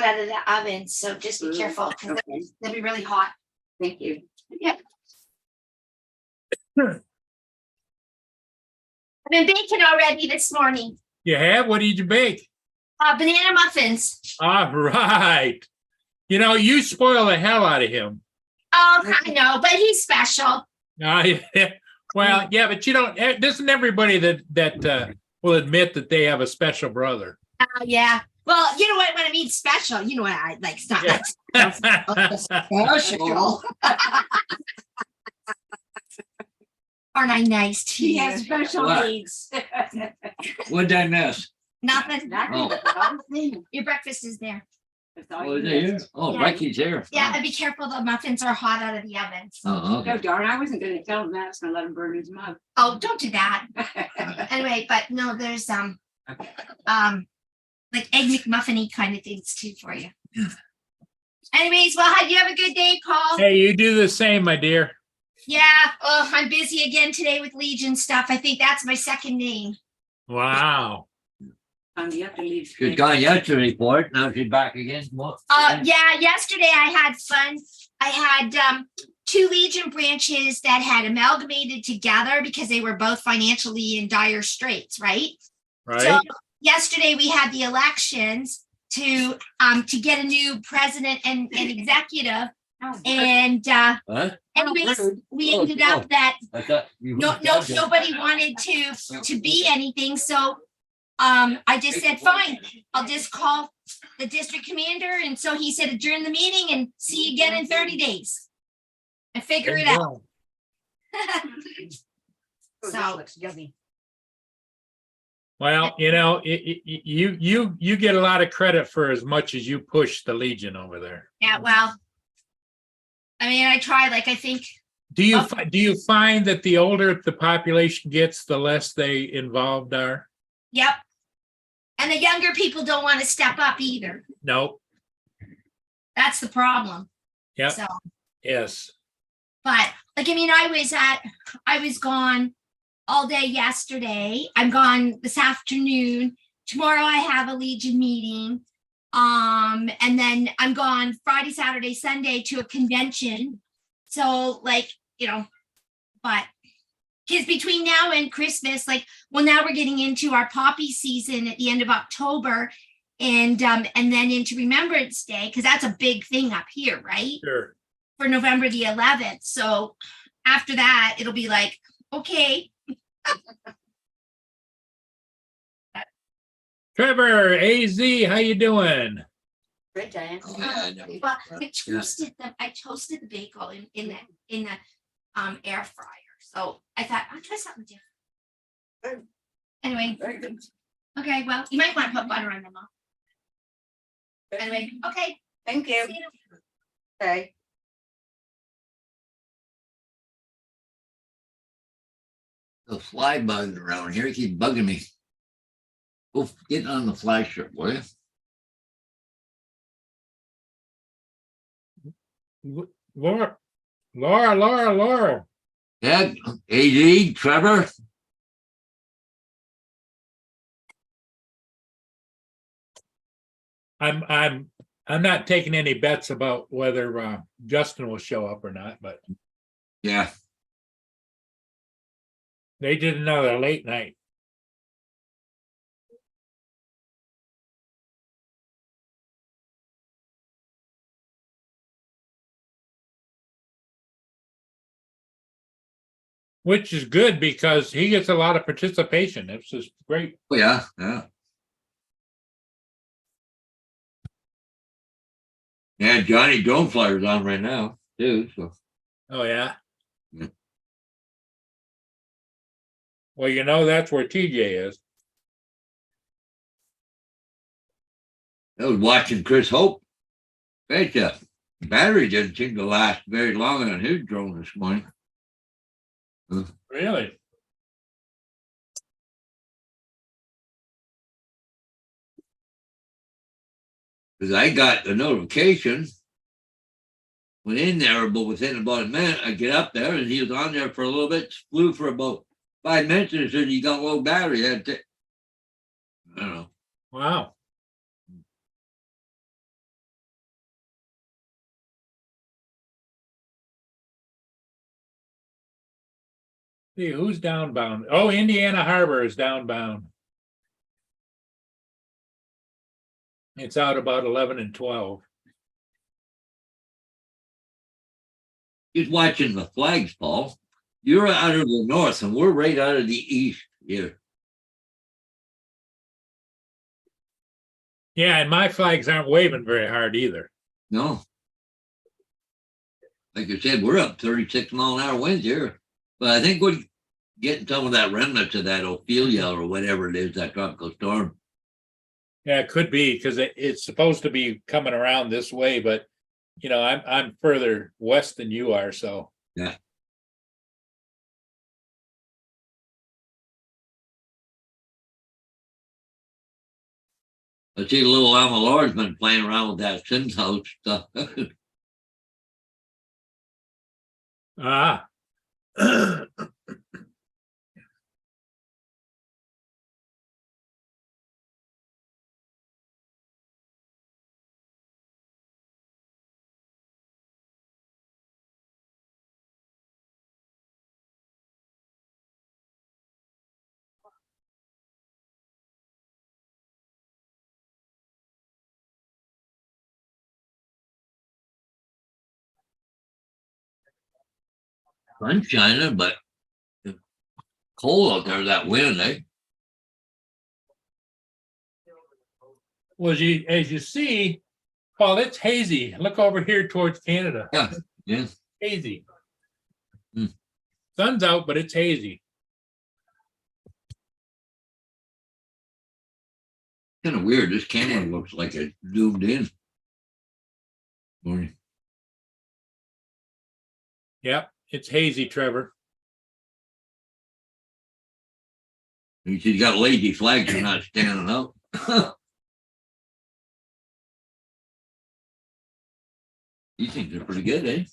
out of the oven, so just be careful because Okay. they'll be really hot. Thank you. Yep. I've been baking already this morning. You have? What did you bake? Banana muffins. All right. You know, you spoil the hell out of him. Oh, I know, but he's special. Well, yeah, but you don't. Isn't everybody that will admit that they have a special brother? Yeah. Well, you know what? When I mean special, you know what I like. It's not like special. Aren't I nice to He you? has special What? needs. What'd I miss? Nothing. Oh. Your breakfast is there. Oh, is it here? Oh, Yeah. Becky's here. Yeah, and be careful. The muffins are hot out of the oven. Oh, No, okay. darn, I wasn't gonna tell him that. I was gonna let him burn his mug. Oh, don't do that. Anyway, but no, there's like egg McMuffin-y kind of things too for you. Anyways, well, you have a good day, Paul. Hey, you do the same, my dear. Yeah, oh, I'm busy again today with Legion stuff. I think that's my second name. Wow. You have to leave. She's gone yesterday for it. Now she's back again. What? Yeah, yesterday I had fun. I had 2 Legion branches that had amalgamated together because they were both financially in dire straits, right? Right? So yesterday we had the elections to get a new president and executive, and What? anyways, we Oh, ended up that I thought you. nobody wanted to be anything, so I just said, fine, I'll just call the district commander, and so he said adjourn the meeting and see you again in 30 days and figure it out. So Well, you know, you get a lot of credit for as much as you push the Legion over there. yeah, well, I mean, I try, like, I think, Do you find that the older the population gets, the less they involved are? yep. And the younger people don't want to step up either. No. That's the problem. Yep. So, Yes. but like, I mean, I was gone all day yesterday. I'm gone this afternoon. Tomorrow I have a Legion meeting. And then I'm gone Friday, Saturday, Sunday to a convention. So, like, you know, but because between now and Christmas, like, well, now we're getting into our poppy season at the end of October, and then into Remembrance Day, because that's a big thing up here, right? Sure. For November the 11th. So after that, it'll be like, okay. Trevor, AZ, how you doing? Great, Diane. Well, I toasted the bagel in the air fryer. So I thought I'll try something different. Anyway, Very good. okay, well, you might want to put butter on them all. Anyway, okay. Thank you. See you. Okay. The fly bugs around here keep bugging me. Go get on the fly strip, will you? Laura. Yeah, AD, Trevor. I'm not taking any bets about whether Justin will show up or not, but Yeah. they did another late night. Which is good because he gets a lot of participation. It's just great. Oh, yeah, yeah. Yeah, Johnny Droneflyer's on right now, too, so. Oh, yeah. Yeah. Well, you know, that's where TJ is. I was watching Chris Hope. Bet battery didn't seem to last very long on his drone this morning. Really? Because I got the notification, went in there, but within about a minute, I get up there and he was on there for a little bit, flew for about 5 minutes and said he got low battery. I don't know. Wow. See, who's downbound? Oh, Indiana Harbor is downbound. It's out about 11 and 12. Just watching the flags, Paul. You're out of the north and we're right out of the east here. Yeah, and my flags aren't waving very hard either. No. Like I said, we're up 36-mile-an-hour winds here. But I think we're getting some of that remnants of that Ophelia or whatever it is, that tropical storm. Yeah, it could be because it's supposed to be coming around this way, but you know, I'm further west than you are, so. Yeah. I see little Alma Laura's been playing around with that Sims house stuff. Ah. Sun's shining, but cold out there, that wind, eh? Well, as you see, Paul, it's hazy. Look over here towards Canada. Yeah, yeah. Hazy. Hmm. Sun's out, but it's hazy. Kind of weird. This camera looks like it's zoomed in. Morning. Yep, it's hazy, Trevor. You got lazy flags, you're not standing up. These things are pretty good, eh?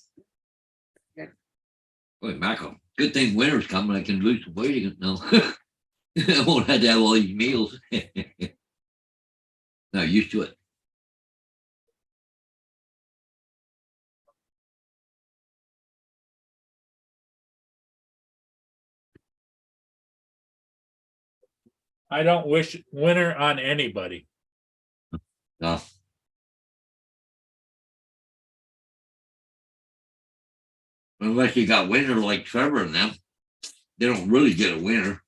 Good. Boy, mackerel. Good thing winter's coming. I can lose some weight again. No. I won't have to have all these meals. Not used to it. I don't wish winter on anybody. No. Unless you got winter like Trevor and them, they don't really get a winter.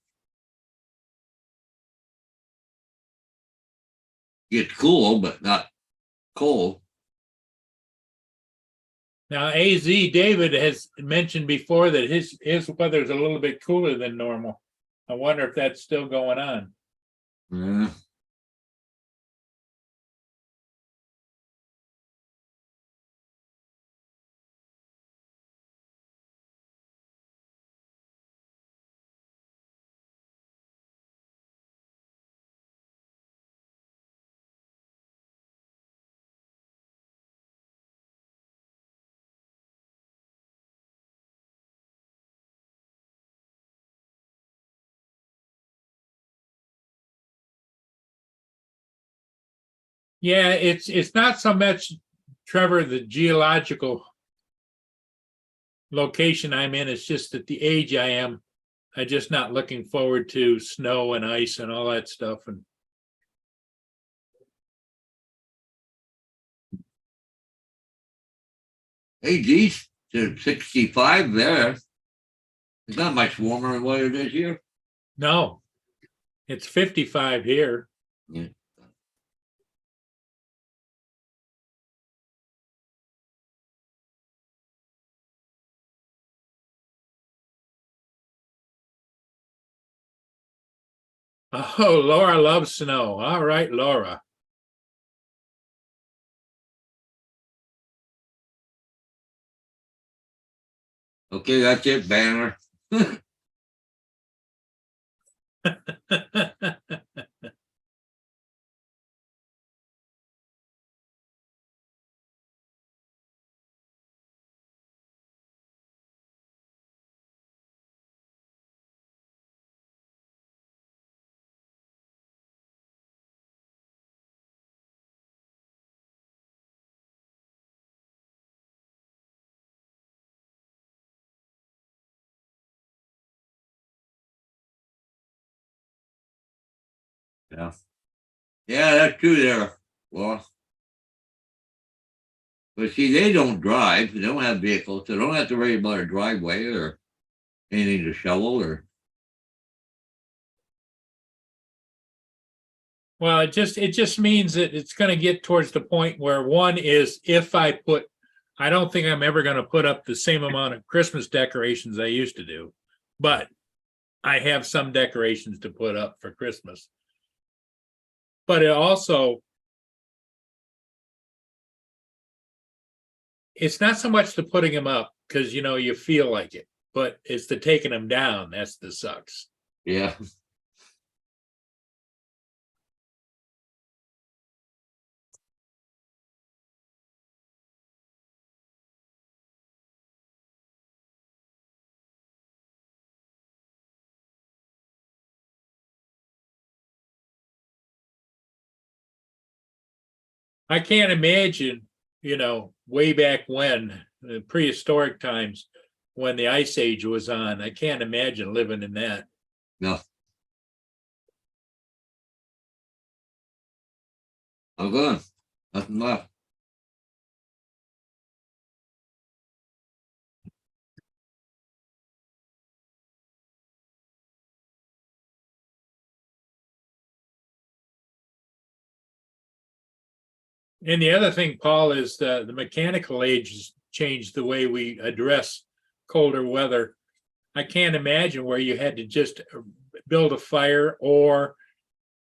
It's cool, but not cold. Now, AZ David has mentioned before that his weather is a little bit cooler than normal. I wonder if that's still going on. Yeah. Yeah, it's not so much, Trevor, the geological location I'm in. It's just at the age I am. I'm just not looking forward to snow and ice and all that stuff. And Hey, geez, it's 65 there. It's not much warmer than what it is here. no, it's 55 here. Yeah. Oh, Laura loves snow. All right, Laura. Okay, that's it, Banner. Yeah. Yeah, that's true there. Well. But see, they don't drive, they don't have vehicles, so they don't have to worry about a driveway or anything to shovel or. Well, it just means that it's gonna get towards the point where one is if I don't think I'm ever gonna put up the same amount of Christmas decorations I used to do. But I have some decorations to put up for Christmas. But it also, it's not so much the putting them up, because you feel like it, but it's the taking them down, that's the sucks. Yeah. I can't imagine, way back when, the prehistoric times, when the ice age was on, I can't imagine living in that. No. I'm going. Nothing left. And the other thing, Paul, is the mechanical age has changed the way we address colder weather. I can't imagine where you had to just build a fire, or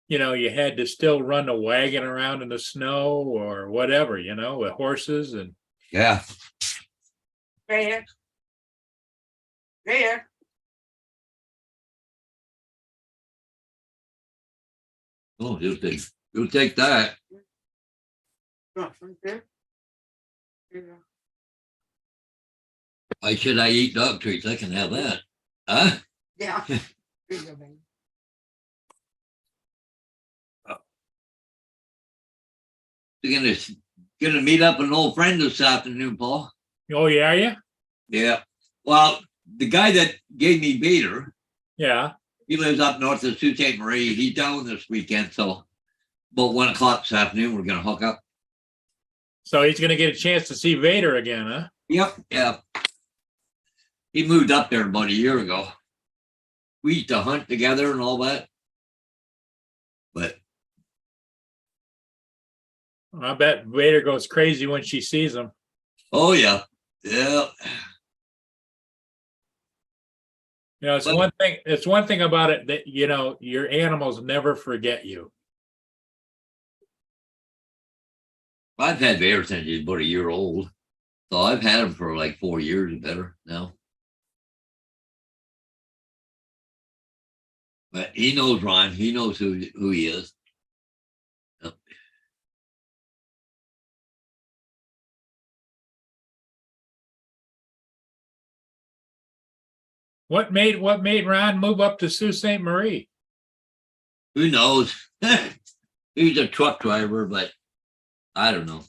you had to still run a wagon around in the snow or whatever, with horses and. Yeah. Right here. Right here. Oh, you'll take that. Oh, right there. There you go. Why should I eat dog treats? I can have that. Huh? Yeah. There you go, baby. You're gonna meet up with an old friend this afternoon, Paul. Oh, yeah. Yeah. Well, the guy that gave me Vader, Yeah. he lives up north of Sault Ste. Marie. He's down this weekend, so about 1 o'clock this afternoon, we're gonna hook up. So he's gonna get a chance to see Vader again, huh? Yep. Yeah. He moved up there about a year ago. We used to hunt together and all that. But I bet Vader goes crazy when she sees him. oh yeah. Yeah. It's Well- one thing. It's one thing about it that your animals never forget you. I've had Vader since he's about a year old. So I've had him for like 4 years or better now. But he knows Ron. He knows who he is. Yep. What made Ron move up to Sault Ste. Marie? Who knows? He's a truck driver, but I don't know.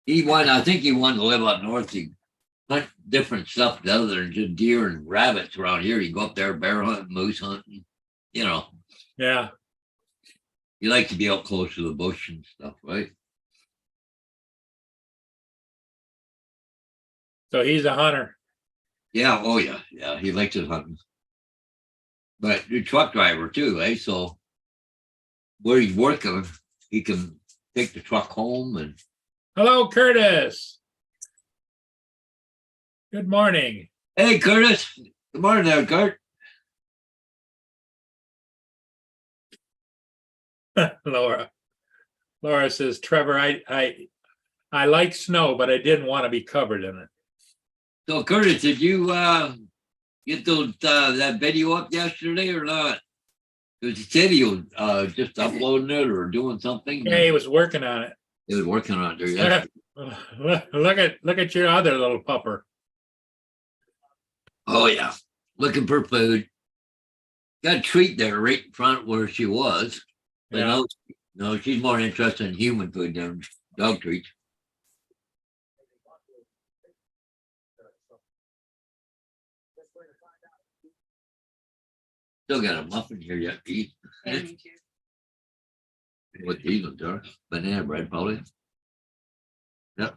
I think he wanted to live up north. He hunt different stuff other than just deer and rabbits around here. He go up there bear hunting, moose hunting. Yeah. You like to be out close to the bush and stuff, right? So he's a hunter. Yeah, oh yeah, yeah. He likes his hunting. But you're a truck driver too, eh? So where he's working, he can take the truck home and Hello, Curtis. Good morning. hey Curtis. Good morning there, Kurt. Laura says, Trevor, I like snow, but I didn't want to be covered in it. So Curtis, did you get those that video up yesterday or not? Because he said he was just uploading it or doing something. Yeah, he was working on it. He was working on it there yesterday. Look at your other little pupper. Oh yeah, looking for food. Got a treat there right in front where she was. But Yeah. no, she's more interested in human food than dog treats. Still got a muffin here yet to eat. Yeah, me too. What these ones are, banana bread probably. Yep.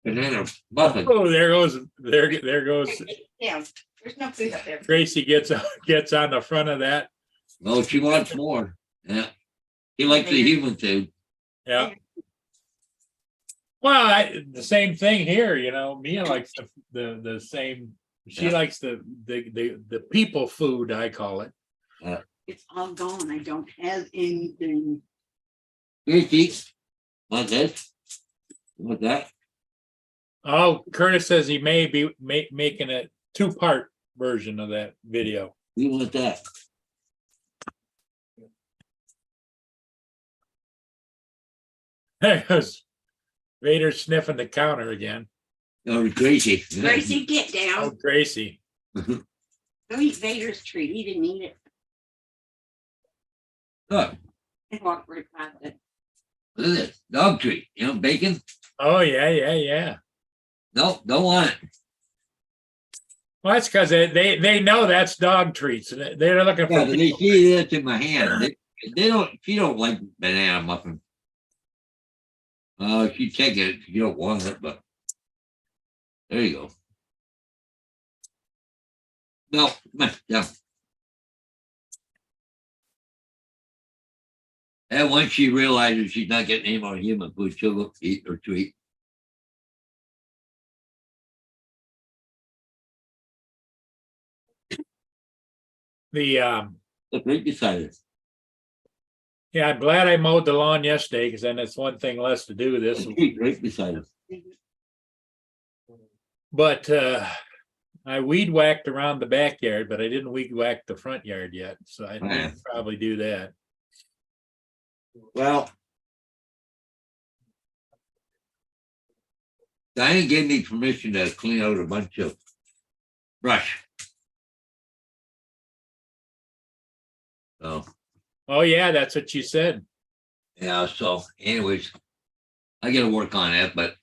Banana muffin. Oh, there goes Yeah, there's no food up there. Tracy gets on the front of that. Oh, she wants more. Yeah. He likes the human food. Yeah. Well, the same thing here, you know, Mia likes the same, she Yeah. likes the people food, I call it. It's all gone. I don't have anything. Here, Keith. Want this? Want that? Oh, Curtis says he may be making a 2-part version of that video. You want that? There goes Vader sniffing the counter again. Oh, Gracie. Gracie, get Oh, down. Gracie. Go eat Vader's treat. He didn't eat it. Look, And walk right past it. look at this. Dog treat. You know, bacon? Oh, yeah. No, don't want it. Well, that's because they know that's dog treats. And they're looking Yeah, for but they people. see this in my hand. They don't, she don't like banana muffin. She take it. You don't want it, but there you go. No, come on, down. And once she realizes she's not getting any more human food, she'll go eat her treat. Look right beside her. Yeah, I'm glad I mowed the lawn yesterday because then it's one thing less to do this. Treat right beside her. But I weed whacked around the backyard, but I didn't weed whack the front yard yet. So I Yeah. should probably do that. Well, Diane gave me permission to clean out a bunch of brush. So, Oh, yeah, that's what you said. yeah, so anyways, I gotta work on that, but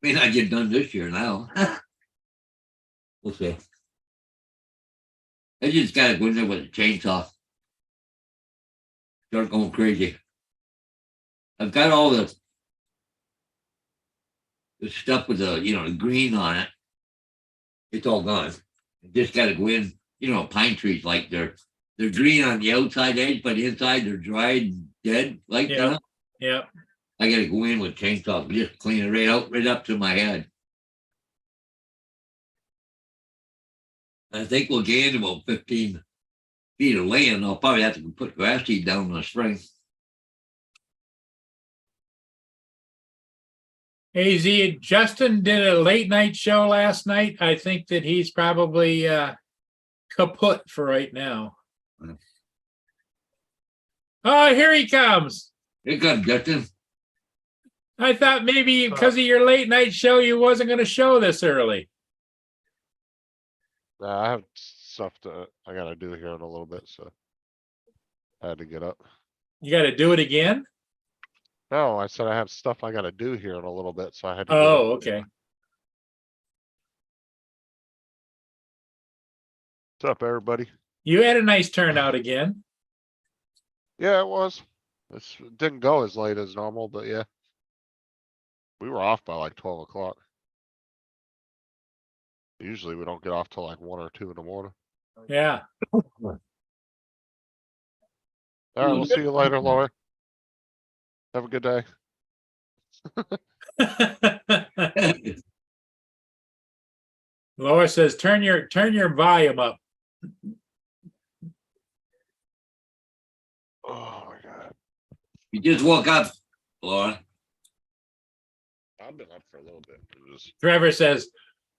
may not get done this year now. We'll see. I just gotta go in there with a chainsaw. Start going crazy. I've got all the stuff with the, the green on it. It's all gone. I just gotta go in, pine trees like they're green on the outside edge, but inside they're dried and dead like Yeah. that. Yeah. I gotta go in with chainsaw, and just clean it right up to my head. I think we'll gain about 15 feet of land. I'll probably have to put grass seed down in the spring. Hey, Z, Justin did a late night show last night. I think that he's probably kaput for right now. Mm. Oh, here he comes. Here comes Justin. I thought maybe because of your late night show, you wasn't going to show this early. I have stuff I gotta do here in a little bit, so I had to get up. You got to do it again? No, I said I have stuff I gotta do here in a little bit, so I had to. Get Oh, up. okay. What's up, everybody? You had a nice turnout again. Yeah, it was. This didn't go as late as normal, but yeah. We were off by like 12 o'clock. Usually we don't get off till like 1 or 2 in the morning. Yeah. All right, we'll see you later, Laura. Have a good day. Laura says, turn your volume up. Oh my God. You just woke up, Laura. I've been up for a little bit. Just Trevor says,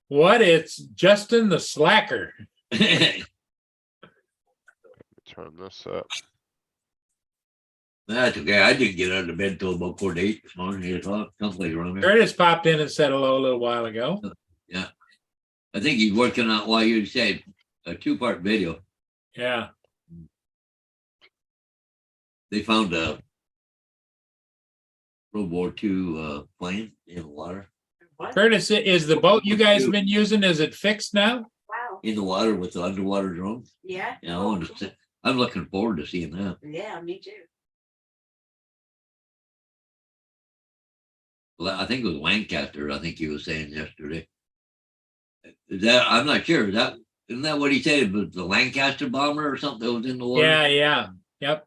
what? It's Justin the slacker. turn this up. That's okay. I didn't get out of bed till about 4 to 8 this morning, 8 o'clock, something like around there. Curtis popped in and said hello a little while ago. I think he's working on, while you said, a 2-part video. Yeah. They found a World War II plane in the water. What? Curtis, is the boat you guys been using, is it fixed now? Wow. In the water with the underwater drone. Yeah. And I'm looking forward to seeing that. Yeah, me too. I think it was Lancaster, I think he was saying yesterday. Is that, I'm not sure, isn't that what he said? It was the Lancaster bomber or something that was in the water? Yeah, yep.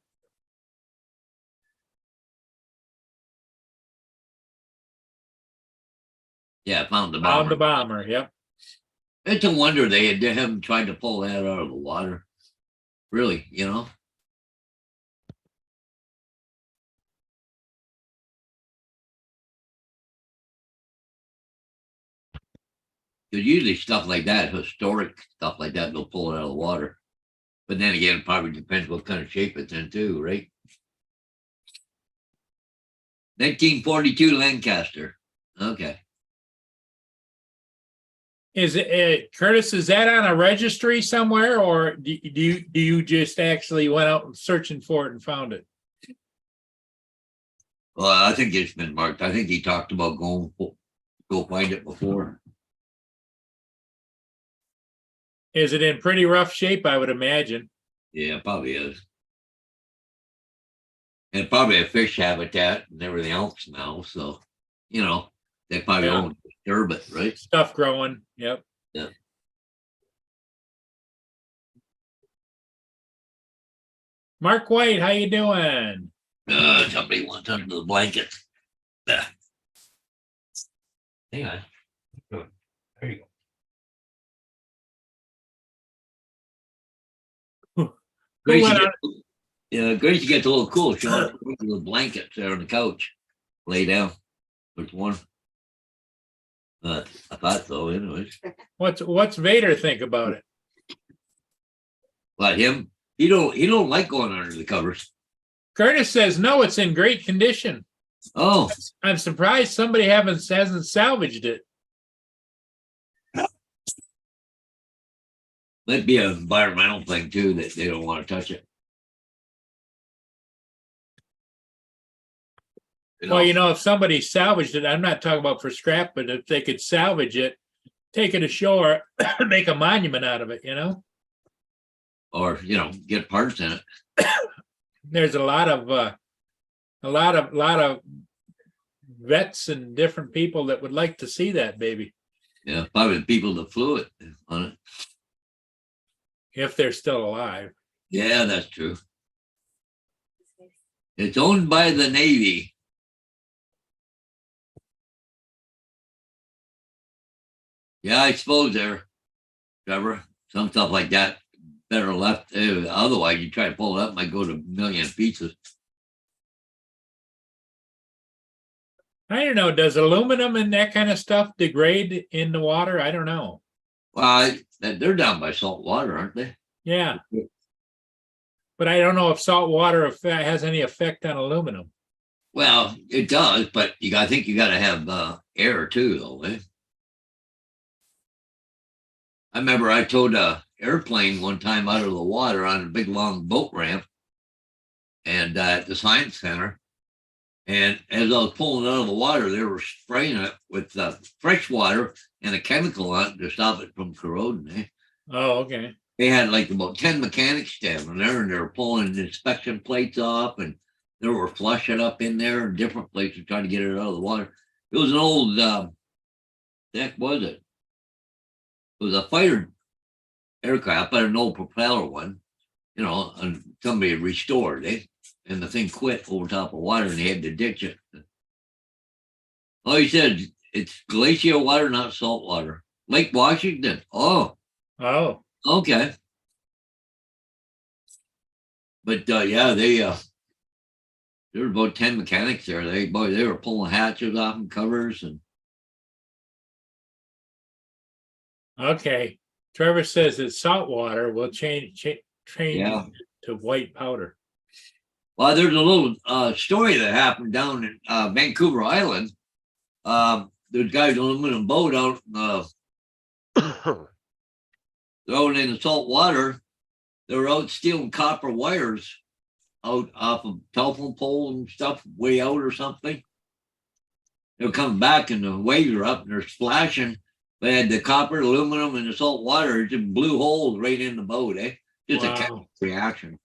Yeah, found the Found the bomber. bomber, yep. It's a wonder they haven't tried to pull that out of the water. Really, you know? Because usually stuff like that, historic stuff like that, they'll pull it out of the water. But then again, it probably depends what kind of shape it's in too, right? 1942 Lancaster. Okay. Is it, Curtis, is that on a registry somewhere, or do you just actually went out and searching for it and found it? Well, I think it's been marked. I think he talked about go find it before. Is it in pretty rough shape, I would imagine? Yeah, probably is. And probably a fish habitat and everything else now, so, you know, they probably Yeah. won't disturb it, right? Stuff growing, yep. Yeah. Mark White, how you doing? Somebody wants under the blanket. Hang on. There you go. Gracie went gets, yeah, Gracie gets a little cool. She wants the blankets there on the couch. Lay down. Which one? I thought so, anyways. What's Vader think about it? But him, he don't like going under the covers. Curtis says no, it's in great condition. Oh, I'm surprised somebody hasn't salvaged it. might be an environmental thing too, that they don't want to touch it. Well, you know, if somebody salvaged it, I'm not talking about for scrap, but if they could salvage it, take it ashore, make a monument out of it, you know? Or, you know, get parts in it. There's a lot of vets and different people that would like to see that baby, Yeah, probably the people that flew it on it. if they're still alive. Yeah, that's true. It's owned by the Navy. Yeah, I suppose there, Trevor, some stuff like that better left. Otherwise, you try to pull it up, might go to a million pieces. I don't know, does aluminum and that kind of stuff degrade in the water? I don't know. Well, they're down by salt water, aren't they? Yeah. But I don't know if salt water has any effect on aluminum. Well, it does, but I think you got to have air too, though. Eh? I remember I towed a airplane one time out of the water on a big long boat ramp, and at the science center. And as I was pulling it out of the water, they were spraying it with fresh water and a chemical on it to stop it from corroding. Eh? Oh, okay. They had like about 10 mechanics standing there, and they were pulling the inspection plates off, and they were flushing up in there in different places trying to get it out of the water. It was an old, heck was it? It was a fighter aircraft, but an old propeller one, you know, and somebody had restored it, and the thing quit over top of water, and they had to ditch it. Oh, he said it's glacial water, not salt water. Lake Washington. Oh, okay. But yeah, there were about 10 mechanics there. They were pulling hatches off and covers and. Okay. Trevor says that salt water will change Yeah. to white powder. Well, there's a little story that happened down in Vancouver Island. There's guys on an aluminum boat out throwing in the salt water. They were out stealing copper wires out off of telephone poles and stuff way out or something. They were coming back and the waves are up and they're splashing. They had the copper, aluminum, and the salt water. It just blew holes right in the boat, eh? Just a Wow. chemical reaction.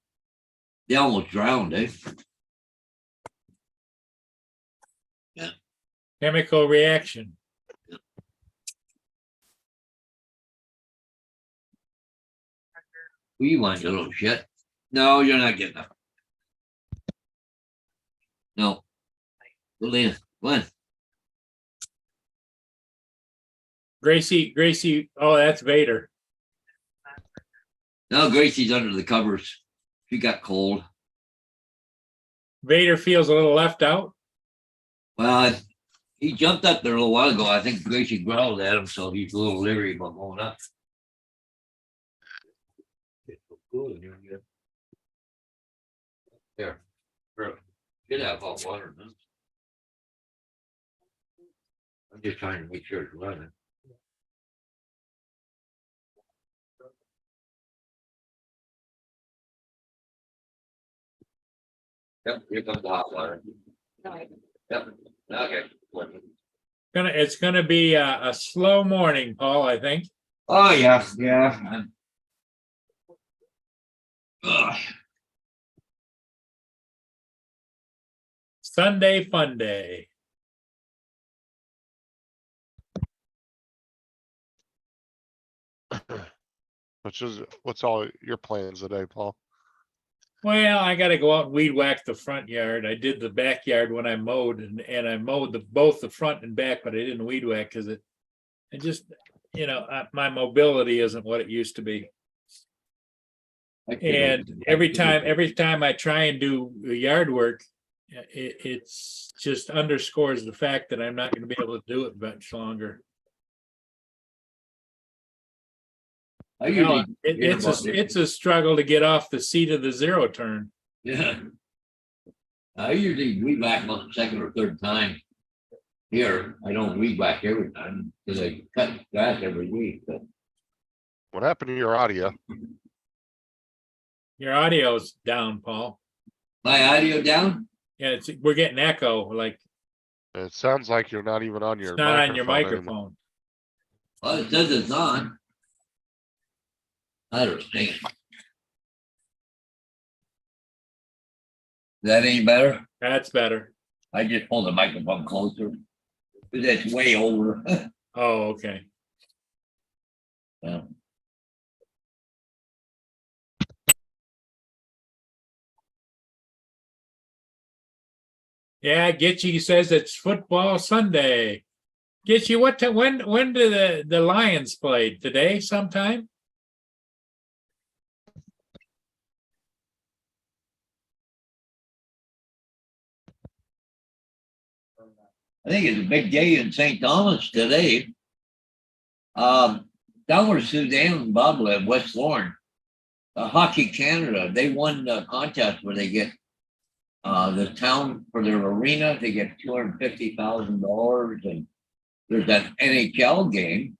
They almost drowned, eh? Chemical reaction. Who you want, you little shit? No, you're not getting up. No. Go in. One. Gracie, oh, that's Vader. No, Gracie's under the covers. She got cold. Vader feels a little left out. Well, he jumped up there a little while ago. I think Gracie growled at him, so he's a little leery about going up. Here, get out hot water. Man. I'm just trying to make sure it's running. Yep, here comes the hot water. Yep, okay. It's gonna be a slow morning, Paul, I think. Oh, yeah. Ugh. Sunday fun day. What's all your plans today, Paul? Well, I gotta go out and weed whack the front yard. I did the backyard when I mowed and I mowed both the front and back, but I didn't weed whack because it just, my mobility isn't what it used to be. And every time I try and do yard work, it's just underscores the fact that I'm not gonna be able to do it much longer. I usually It's a struggle to get off the seat of the zero turn. Yeah. I usually weed whack on the second or third time. Here, I don't weed whack every time because I cut grass every week. But What happened to your audio? Your audio's down, Paul. my audio down? Yeah, we're getting echo, like It sounds like you're not even on your. it's not on your anymore. microphone. Well, it says it's on. I don't think. Is that any better? That's better. I just pulled the microphone closer. It's way over. Oh, okay. Yeah. Yeah, Gitchy says it's football Sunday. Gitchy, when do the Lions play? Today sometime? I think it's a big day in St. Thomas today. Down where Suzanne and Bob live, West Lorne, Hockey Canada, they won the contest where they get the town for their arena, they get $250,000, and there's that NHL game,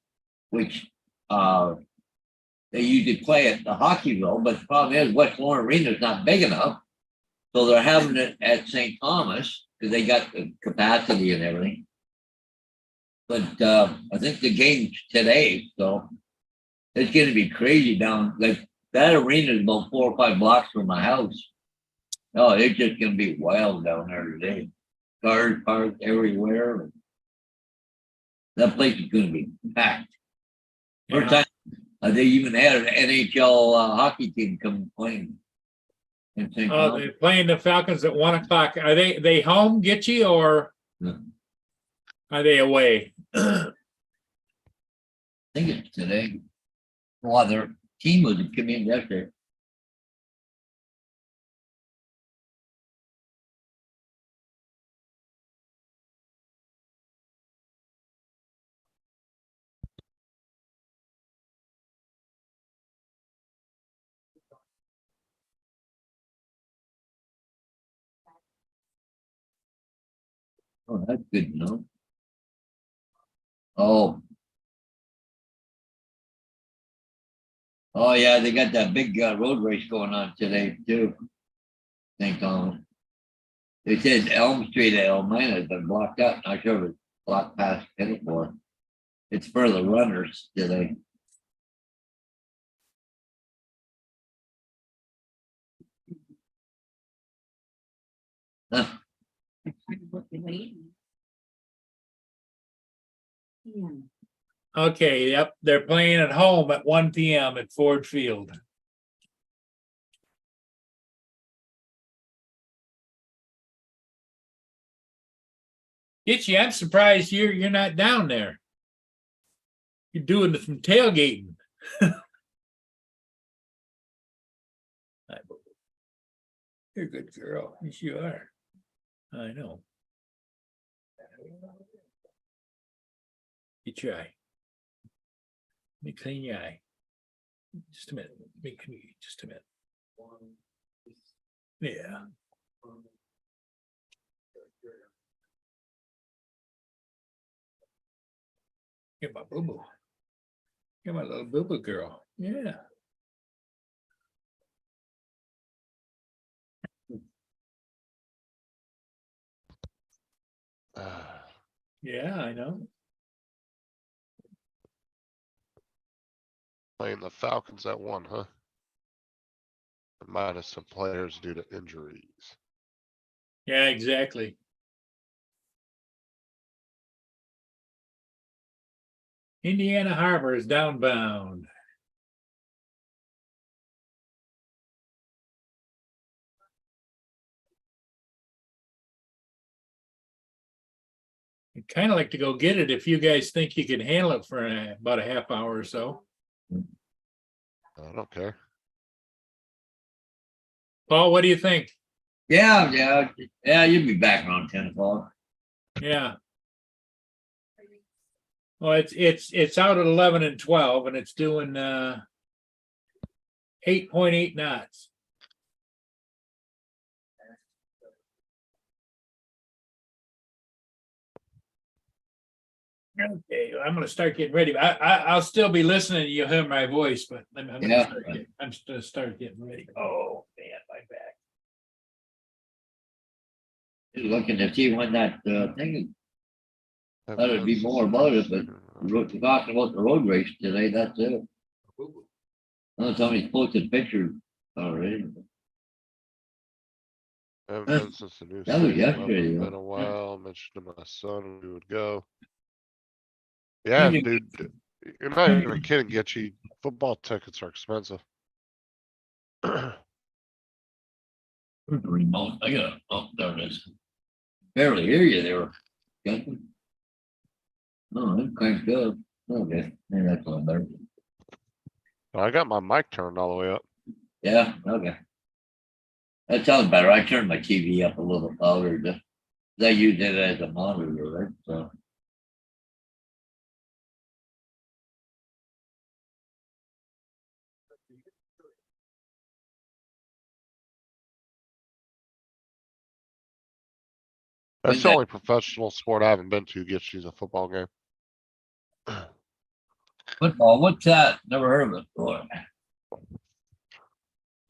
which they usually play at the Hockeyville, but the problem is West Lorne Arena is not big enough, so they're having it at St. Thomas because they got the capacity and everything. But I think the game's today, so it's going to be crazy down. Like that arena is about 4 or 5 blocks from my house. Oh, it's just going to be wild down there today. Cars parked everywhere. That place is going to be packed. First time they even had an NHL hockey team come playing. Oh, they're playing the Falcons at 1 o'clock. Are they home, Gitchy, or No. are they away? I think it's today. Well, their team was come in yesterday. Oh, that's good to know. Oh. Oh, yeah, they got that big road race going on today, too. St. Thomas. They said Elm Street at Elmina has been blocked up. Not sure if it's blocked past Pinafore. It's for the runners today. Huh. Okay, yep, they're playing at home at 1 PM at Ford Field. Itchy, I'm surprised you're not down there. You're doing some tailgating. Hi, Boo Boo. You're a good girl. Yes, you are. I know. You try. Let me clean your eye. Just a minute. Let me clean you. Just a minute. Yeah. You're my boo boo. You're my little boo boo girl. Yeah. Yeah, I know. Playing the Falcons at 1, huh? Minus some players due to injuries. Yeah, exactly. Indiana Harbor is downbound. I'd kind of like to go get it if you guys think you can handle it for about a half hour or so. I don't care. Paul, what do you think? Yeah, you'll be back around 10 o'clock. Yeah. Well, it's out at 11 and 12 and it's doing 8.8 knots. Okay, I'm gonna start getting ready. I'll still be listening. You'll hear my voice, but I'm gonna Yeah. start getting ready. Oh man, my back. Looking to see when that thing, that'd be more about it, but talking about the road race today, that's it. Oh, somebody's posted pictures already. Haven't been since the new That was season. yesterday, Been huh? a while. Mentioned to my son we would go. Yeah, You dude. You're not even kidding, Getchy. Football tickets are expensive. Where's the remote? I got, oh, there it is. Barely hear you there. Justin. Oh, that's kind of good. Okay, maybe that's a little better. I got my mic turned all the way up. Yeah, okay. That sounds better. I turned my TV up a little louder, just, I use it as a monitor, right? So. That's When's the that? only professional sport I haven't been to. Getchy's a football game. Football, what's that? Never heard of it before.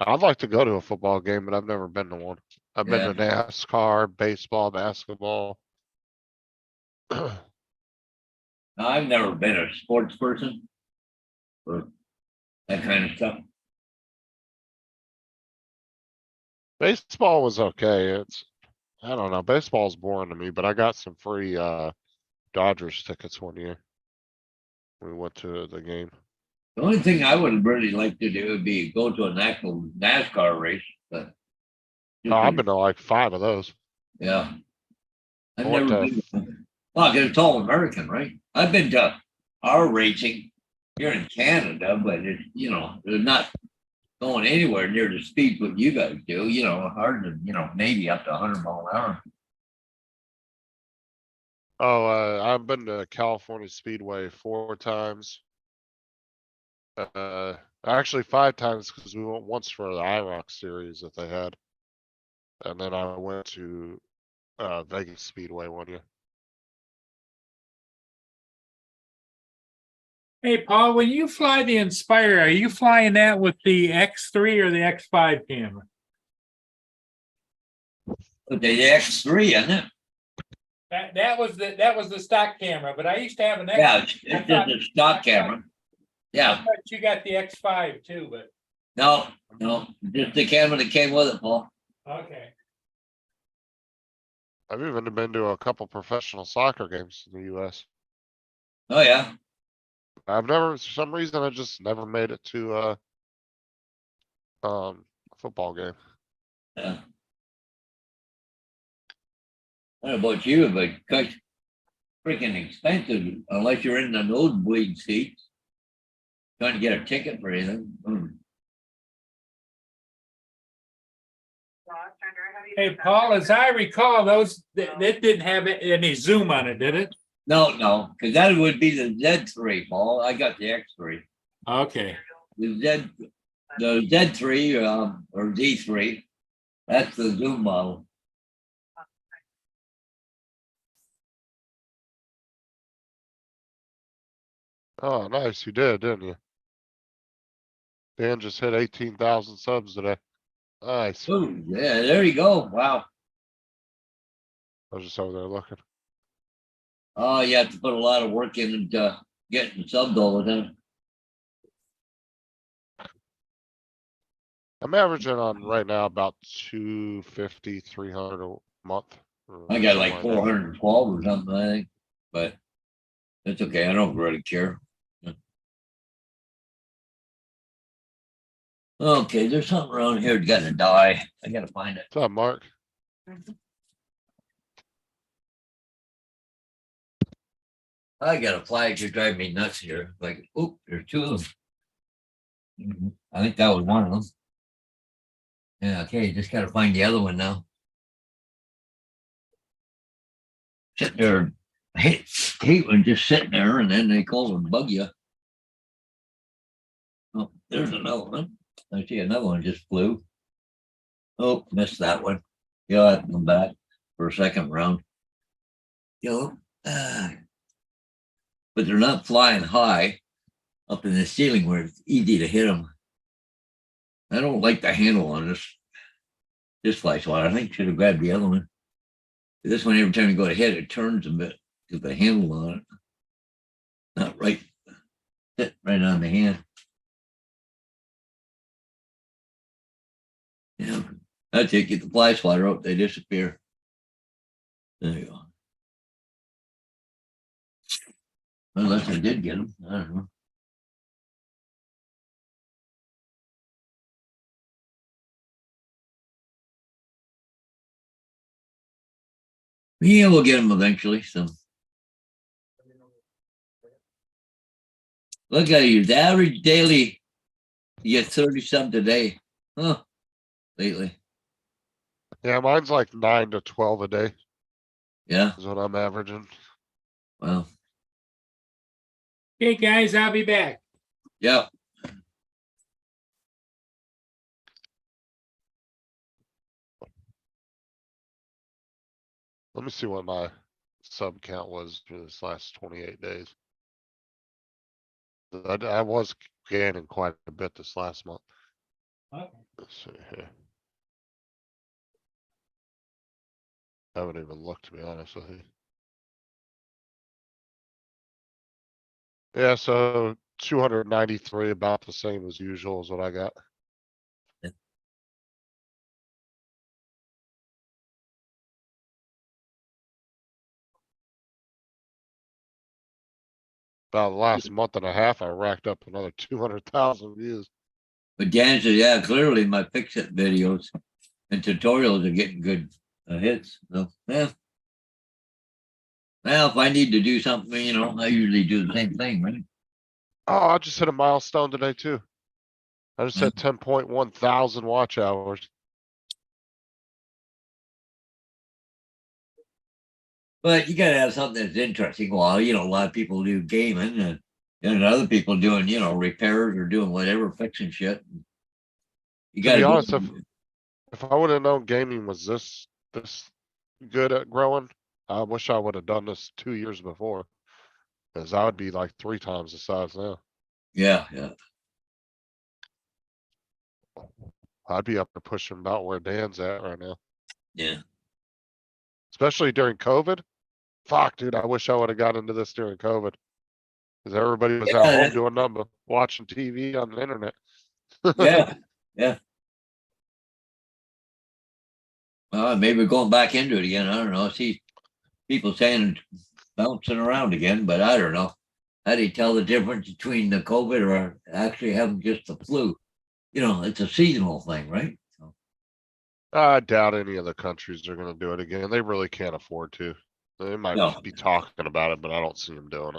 I'd like to go to a football game, but I've never been to one. I've been to NASCAR, baseball, basketball. I've never been a sports person. Or that kind of stuff. Baseball was okay. I don't know. Baseball's boring to me, but I got some free Dodgers tickets one year. We went to the game. The only thing I would really like to do would be go to an actual NASCAR race, but. Oh, I've been to like 5 of those. Yeah. I've I went never to- been. Well, cause it's all American, right? I've been to our racing here in Canada, but it's, they're not going anywhere near the speed what you guys do, hard to, maybe up to 100 mile an hour. Oh, I've been to California Speedway 4 times. Actually 5 times because we went once for the IROC series that they had. And then I went to Vegas Speedway one year. Hey, Paul, when you fly the Inspire, are you flying that with the X3 or the X5 camera? But the X3, isn't it? That was the stock camera, but I used to have an X. Yeah, it's just a stock camera. Yeah, But you got the X5 too, but no, just the camera that came with it, Paul. okay. I've even been to a couple professional soccer games in the US. Oh, yeah. I've never, for some reason, I just never made it to a football game. Yeah. I don't know about you, but it's freaking expensive unless you're in the nosebleed seats. Trying to get a ticket for anything. Hey, Paul, as I recall, those, that didn't have any zoom on it, did it? No, because that would be the Z3, Paul. I got the X3. Okay. The Z3 or Z3. That's the Zoom model. Oh, nice, you did, didn't you? Dan just hit 18,000 subs today. Nice. Oh, yeah, there you go. Wow. I was just over there looking. Oh, you have to put a lot of work in and getting subbed all the time. I'm averaging on right now about 250, 300 a month. or I got something like that. 412 or something, I think, but it's okay. I don't really care. Okay, there's something around here that's gotta die. I gotta find it. What's up, Mark? I got a flag to drive me nuts here. Like, oop, there's two of them. I think that was one of them. Yeah, okay, just gotta find the other one now. Sitting there, I hate when just sitting there and then they call and bug you. Oh, there's another one. I see another one just flew. Oh, missed that one. You'll have to come back for a second round. But they're not flying high up in the ceiling where it's easy to hit them. I don't like the handle on this fly swatter. I think should have grabbed the other one. This one, every time you go to hit, it turns a bit with the handle on it. Not right, hit right on the hand. Yeah, that's it. Get the fly swatter out, they disappear. There you go. Unless I did get them, I don't know. Yeah, we'll get them eventually. So look at you, the average daily, you get 30 some today. Huh? Lately, Yeah, mine's like 9 to 12 a day yeah. is what I'm averaging. Well, Okay, guys, I'll be back. yeah. Let me see what my sub count was for this last 28 days. I was gaining quite a bit this last month. Let's see here. I haven't even looked, to be honest with you. Yeah, so 293, about the same as usual is what I got. About the last month and a half, I racked up another 200,000 views. But Dan said, yeah, clearly my fix-it videos and tutorials are getting good hits. So, yeah. Well, if I need to do something, I usually do the same thing, right? Oh, I just hit a milestone today too. I just hit 10.1 thousand watch hours. But you gotta have something that's interesting. Well, a lot of people do gaming and other people doing, repairs or doing whatever, fixing shit. You To be gotta honest, do, if I would have known gaming was this good at growing, I wish I would have done this 2 years before. Cause I would be like 3 times the size now. yeah. I'd be up to pushing about where Dan's at right now, Yeah. especially during COVID. Fuck, dude, I wish I would have got into this during COVID. Cause everybody was Yeah, at home that- doing nothing but watching TV on the internet. Yeah. Maybe we're going back into it again. I don't know. I see people saying it's bouncing around again, but I don't know. How do you tell the difference between the COVID or actually having just the flu? You know, it's a seasonal thing, right? So, I doubt any of the countries are gonna do it again. They really can't afford to. They might No. be talking about it, but I don't see them doing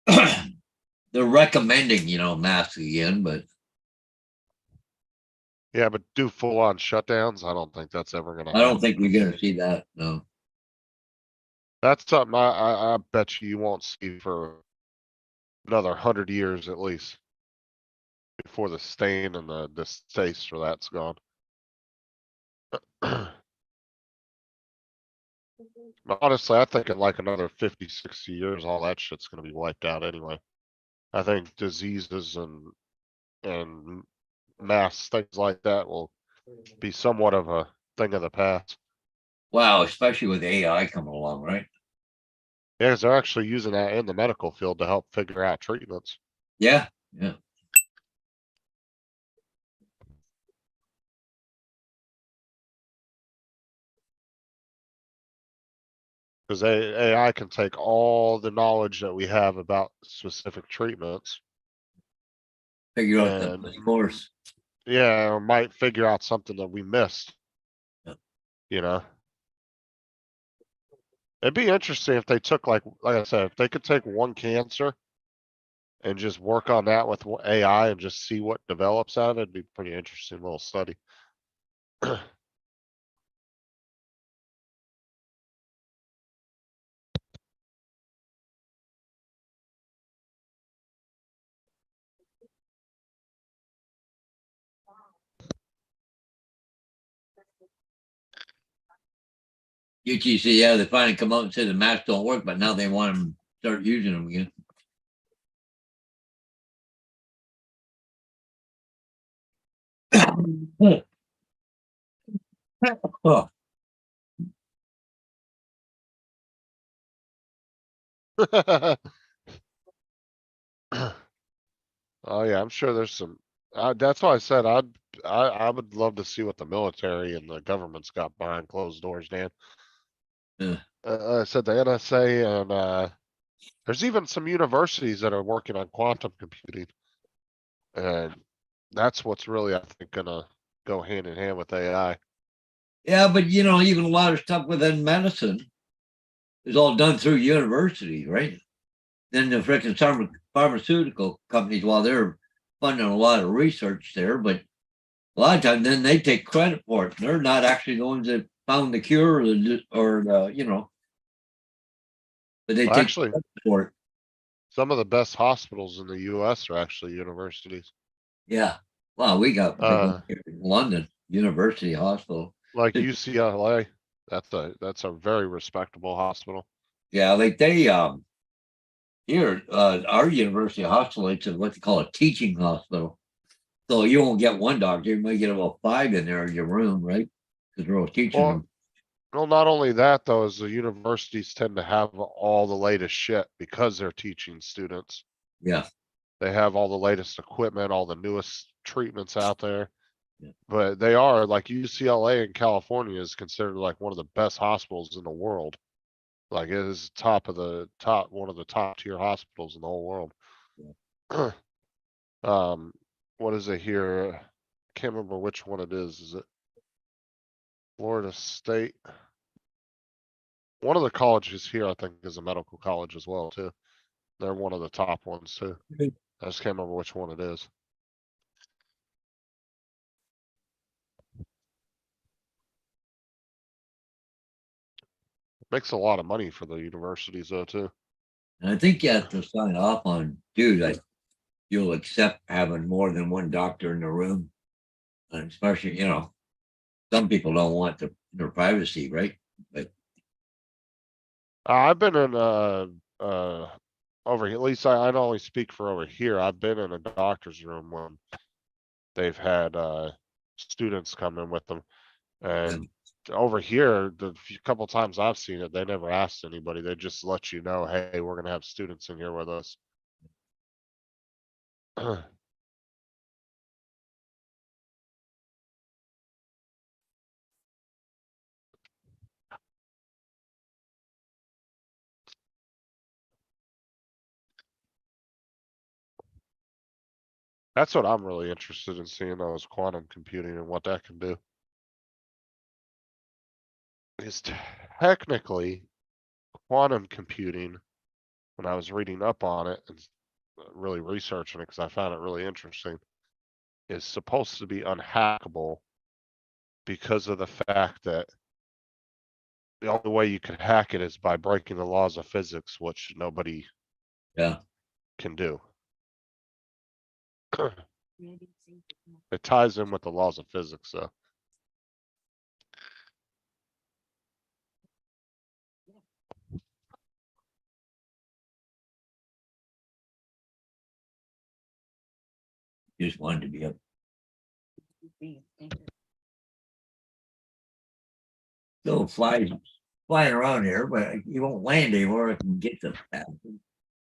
it. they're recommending, masks again, but Yeah, but do full on shutdowns? I don't think that's ever gonna I don't happen. think we're gonna see that. No. That's something I bet you won't see for another 100 years at least. Before the stain and the distaste for that's gone. Honestly, I think in like another 50, 60 years, all that shit's gonna be wiped out anyway. I think diseases and mass, things like that will be somewhat of a thing of the past. Wow, especially with AI coming along, right? Yeah, 'cause they're actually using that in the medical field to help figure out treatments. Yeah, yeah. Cause AI can take all the knowledge that we have about specific treatments. Figure out And the course. yeah, or might figure out something that we missed. Yeah. You know? It'd be interesting if they took like I said, if they could take one cancer. And just work on that with AI and just see what develops out of it. It'd be pretty interesting little study. UTC, yeah, they finally come out and said the masks don't work, but now they want them to start using them again. Oh, Oh yeah, I'm sure there's some, that's why I said I would love to see what the military and the government's got behind closed doors, Dan. yeah. I said the NSA and, there's even some universities that are working on quantum computing. And that's what's really, I think, gonna go hand in hand with AI. Yeah, but even a lot of stuff within medicine is all done through university, right? Then the freaking pharmaceutical companies, while they're funding a lot of research there, but a lot of times then they take credit for it. They're not actually the ones that found the cure but they Well, take actually, credit for it. some of the best hospitals in the US are actually universities. Yeah. Wow, we got big one Uh, here in London University Hospital. Like UCLA, that's a very respectable hospital. Yeah, like they here our university hospital, it's what they call a teaching hospital. So you won't get one doctor, you might get about 5 in there in your room, right? Because they're all teaching Well, them. well, not only that though, is the universities tend to have all the latest shit because they're teaching students. Yeah. They have all the latest equipment, all the newest treatments out there. Yeah. But they are like UCLA in California is considered like one of the best hospitals in the world. Like it is one of the top tier hospitals in the whole world. What is it here? Can't remember which one it is. Is it Florida State? One of the colleges here, I think, is a medical college as well, too. They're one of the top ones, too. Okay. I just can't remember which one it is. Makes a lot of money for the universities, though, too. And I think you have to sign off on, dude, like you'll accept having more than one doctor in the room. And especially, some people don't want their privacy, right? But I've been in, over here, at least I don't only speak for over here. I've been in a doctor's room when they've had, students come in with them. And over here, the couple times I've seen it, they never asked anybody. They just let you know, hey, we're gonna have students in here with us. That's what I'm really interested in seeing though, is quantum computing and what that can do. Is technically quantum computing, when I was reading up on it and really researching it, because I found it really interesting, is supposed to be unhackable because of the fact that the only way you could hack it is by breaking the laws of physics, which nobody Yeah. can do. It ties in with the laws of physics, so. Just wanted to be up. Still flying around here, but you won't land anywhere. I can get them.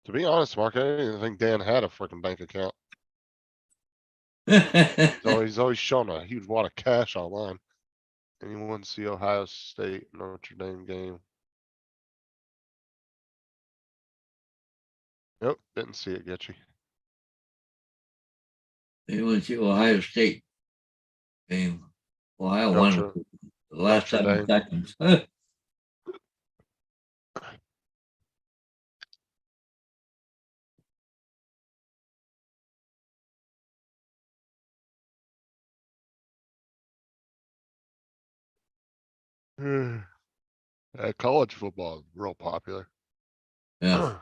To be honest, Mark, I didn't even think Dan had a freaking bank account. So he's always shown a huge wad of cash online. Anyone see Ohio State Notre Dame game? Nope, didn't see it, Getchy. You want to see Ohio State game? Ohio won Notre- the last Notre 7 seconds. College football is real popular. Yeah.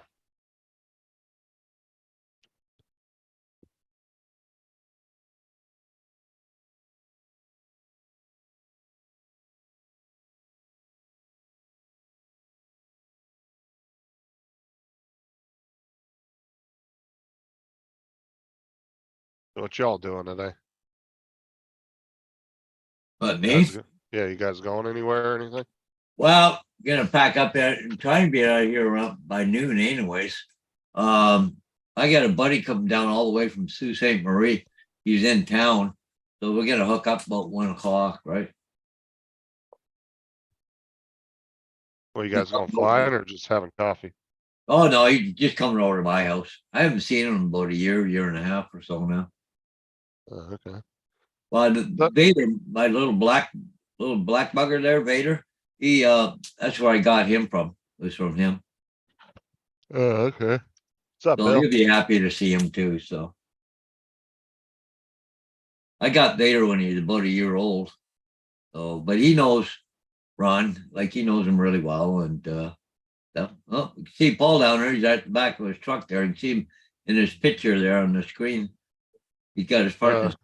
What y'all doing today? But me? Guys Yeah, you guys going anywhere or anything? Well, gonna pack up there and try and be out of here around by noon anyways. I got a buddy coming down all the way from Sault Ste. Marie. He's in town. So we're gonna hook up about 1 o'clock, right? Well, you guys going flying or just having coffee? Oh no, he's just coming over to my house. I haven't seen him in about a year and a half or so now. Okay. Well, But- Vader, my little black bugger there, Vader. He that's where I got him from. It was from him. Okay. What's up, So Bill? he'll be happy to see him too. So I got Vader when he was about a year old. So, but he knows Ron, like he knows him really well. And you can see Paul down there. He's at the back of his truck there. You can see him in his picture there on the screen. He's got his parking.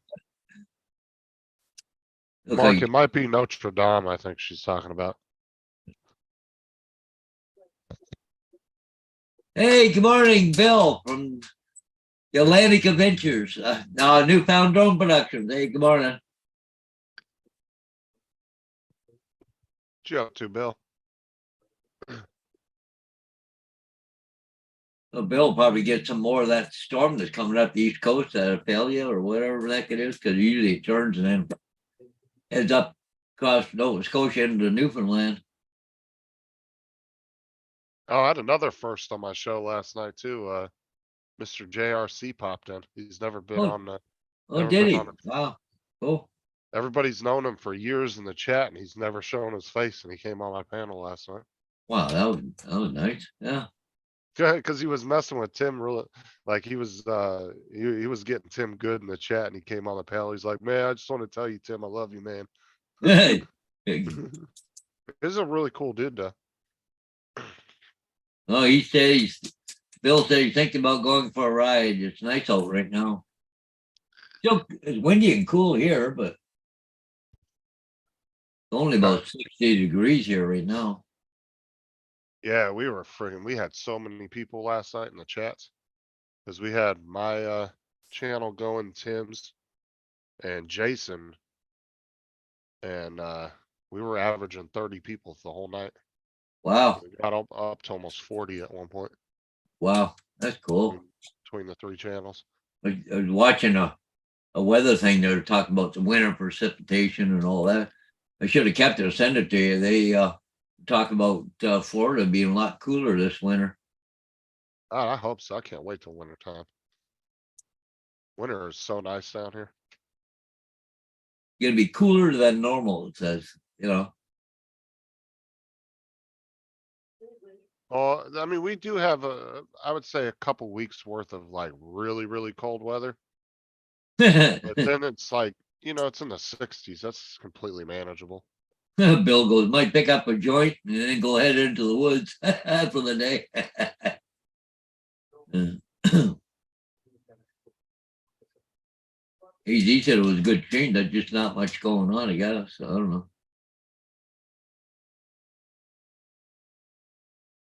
Looks Mark, like- it might be Notre Dame, I think she's talking about. Hey, good morning, Bill from the Atlantic Adventures. Now Newfound Drone Productions. Hey, good morning. What you up to, Bill? So Bill will probably get some more of that storm that's coming up the East Coast out of Pelia or whatever the heck it is, because usually it turns and then heads up across Nova Scotia into Newfoundland. Oh, I had another first on my show last night too. Mr. JRC popped in. He's never been Oh. on the, Oh, Never did been he? on it. Wow. Cool. everybody's known him for years in the chat and he's never shown his face and he came on my panel last night. Wow, that was nice. Yeah. Cause he was messing with Tim really, like he was getting Tim good in the chat and he came on the panel. He's like, man, I just want to tell you, Tim, I love you, man. He's a really cool dude though. Oh, Bill said he's thinking about going for a ride. It's nice out right now. Still, it's windy and cool here, but only about 60 degrees here right now. Yeah, we had so many people last night in the chats. Cause we had my channel going, Tim's and Jason. And we were averaging 30 people the whole night. Wow. We got up to almost 40 at one point Wow. That's cool. between the 3 channels. I was watching a weather thing. They were talking about the winter precipitation and all that. I should have kept it and send it to you. They talk about Florida being a lot cooler this winter. God, I hope so. I can't wait till winter time. Winter is so nice down here. Gonna be cooler than normal, it says, you know. Oh, I mean, we do have I would say a couple weeks worth of like really, really cold weather. But then it's like, it's in the 60s. That's completely manageable. Bill goes, might pick up a joint and then go head into the woods for the day. He said it was a good train, there's just not much going on, I guess, so I don't know.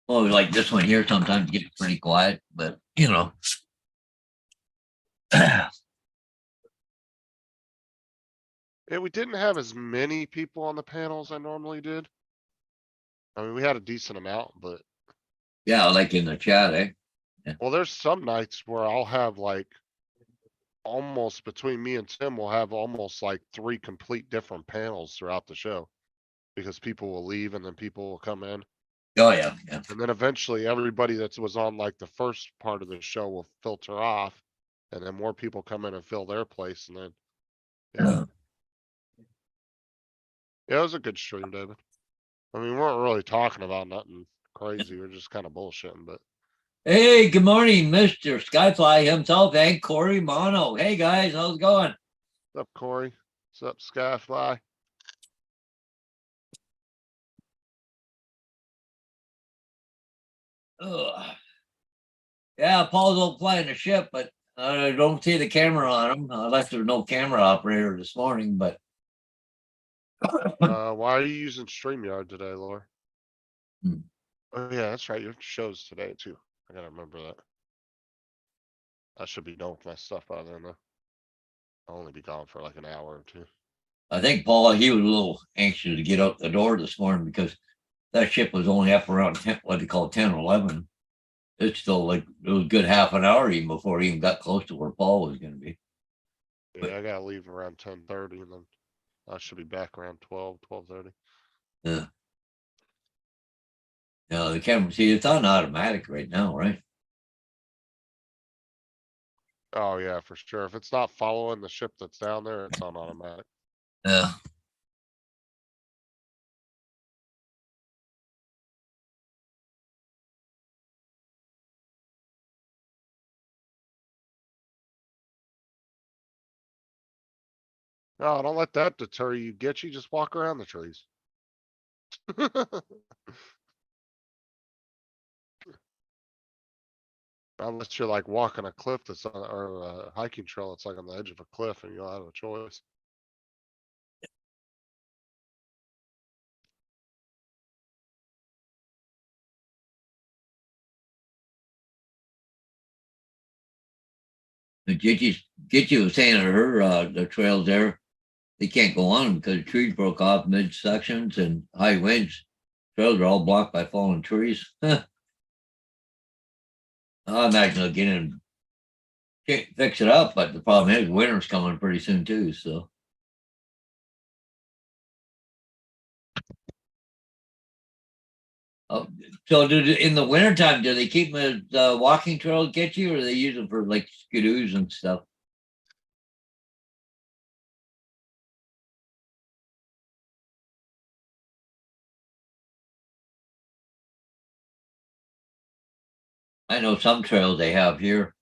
Well, like this one here sometimes gets pretty quiet, but Yeah, we didn't have as many people on the panel as I normally did. I mean, we had a decent amount, but yeah, like in the chat, eh? well, there's some nights where I'll have like almost between me and Tim, we'll have almost like 3 complete different panels throughout the show. Because people will leave and then people will come in. Oh, yeah, yeah. And then eventually everybody that was on like the first part of the show will filter off. And then more people come in and fill their place and then. Yeah, yeah, it was a good stream, David. I mean, we weren't really talking about nothing crazy. We're just kind of bullshitting, but Hey, good morning, Mr. Skyfly himself and Corey Mono. Hey, guys, how's it going? what's up, Corey? What's up, Skyfly? Ugh. Yeah, Paul's all flying the ship, but I don't see the camera on him unless there's no camera operator this morning, but Why are you using StreamYard today, Laura? Hmm. Oh yeah, that's right. Your show's today too. I gotta remember that. I should be done with my stuff by then though. I'll only be gone for like an hour or two. I think Paul, he was a little anxious to get out the door this morning because that ship was only up around 10, what they call 10 or 11. It's still like, it was a good half an hour even before he even got close to where Paul was going to be. Yeah, I gotta leave around 10:30 and then I should be back around 12:30. Yeah. Yeah, the camera, see, it's on automatic right now, right? Oh yeah, for sure. If it's not following the ship that's down there, it's on automatic. Yeah. No, don't let that deter you. Get you, just walk around the trees. Unless you're like walking a cliff that's on, or a hiking trail, that's like on the edge of a cliff and you'll have a choice. But Gitchy was saying that her, the trails there, they can't go on because the trees broke off mid sections and high winds. Trails are all blocked by fallen trees. I imagine they'll get in and fix it up, but the problem is winter's coming pretty soon too, so. Oh, so in the wintertime, do they keep them as walking trails get you, or do they use them for like skidoos and stuff? I know some trails they have here.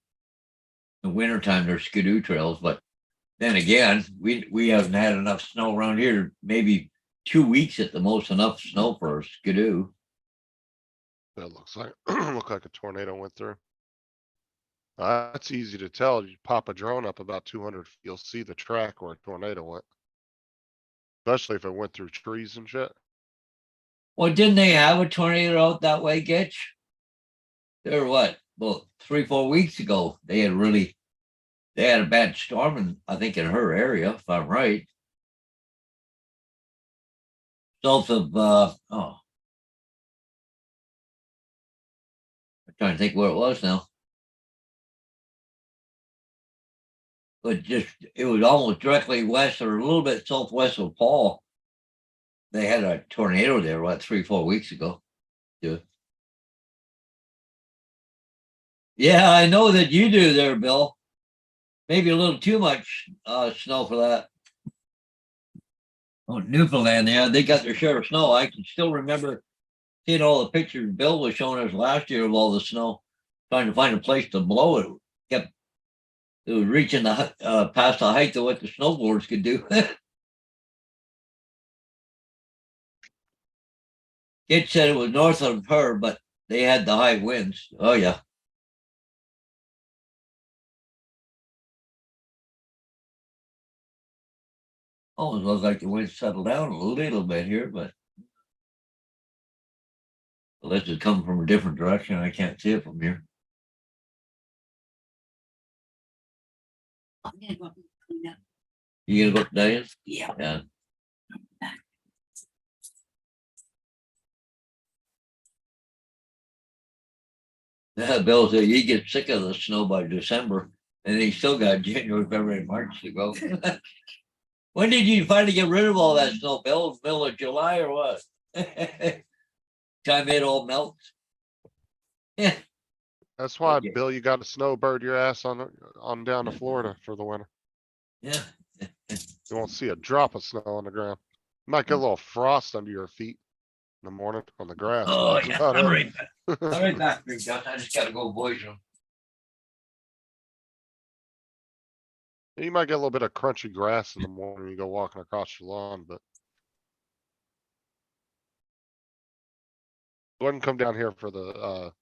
In the wintertime, they're skidoo trails, but then again, we haven't had enough snow around here. Maybe 2 weeks at the most, enough snow for a skidoo. That looks like, look like a tornado went through. That's easy to tell. You pop a drone up about 200 feet, you'll see the track where a tornado went. Especially if it went through trees and shit. Well, didn't they have a tornado out that way, Gitch? There, what? Well, 3-4 weeks ago, they had a bad storm, and I think in her area, if I'm right. South of I'm trying to think where it was now. But it was almost directly west or a little bit southwest of Paul. They had a tornado there, 3-4 weeks ago. Yeah. Yeah, I know that you do there, Bill. maybe a little too much snow for that. Oh, Newfoundland, yeah, they got their share of snow. I can still remember seeing all the pictures Bill was showing us last year of all the snow, trying to find a place to blow it. It was reaching the past the height of what the snowboards could do. It said it was north of her, but they had the high winds. Oh yeah. Almost looks like the wind settled down a little bit here, but unless it's coming from a different direction, I can't see it from here. I'm gonna go up and clean up. You gonna go today? Yeah. Yeah. Yeah, Bill said you get sick of the snow by December, and he still got January, February, March to go. When did you finally get rid of all that snow, Bill? Middle of July or what? Time it all melts. Yeah. That's why, Yeah. Bill, you got to snowbird your ass on down to Florida for the winter. Yeah. You won't see a drop of snow on the ground. You might get a little frost under your feet in the morning on the grass. but Oh that's yeah. about I'm it. right back. I'm right back, Big John. I just gotta go voice them. You might get a little bit of crunchy grass in the morning. You go walking across your lawn, but go ahead and come down here for the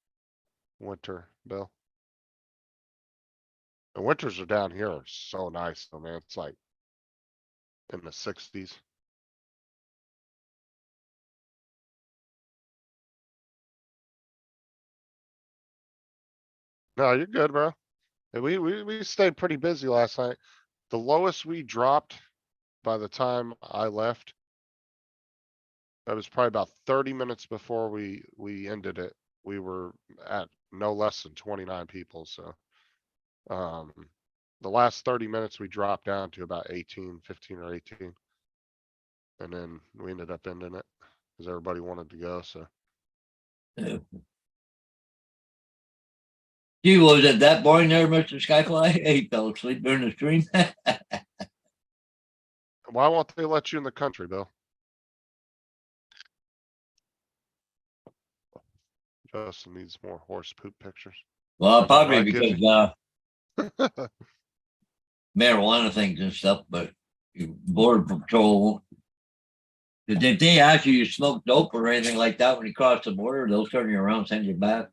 winter, Bill. The winters are down here are so nice, though, man. It's like in the 60s. No, you're good, bro. And we stayed pretty busy last night. The lowest we dropped by the time I left, that was probably about 30 minutes before we ended it. We were at no less than 29 people, so. The last 30 minutes we dropped down to about 18, 15 or 18. And then we ended up ending it because everybody wanted to go, so. Gee, was it that boring there, Mr. Skyfly? He fell asleep during the stream. Why won't they let you in the country, Bill? Justin needs more horse poop pictures. Well, probably Right, because good. marijuana things and stuff, but border patrol won't. If they ask you to smoke dope or anything like that when you cross the border, they'll turn you around, send you back.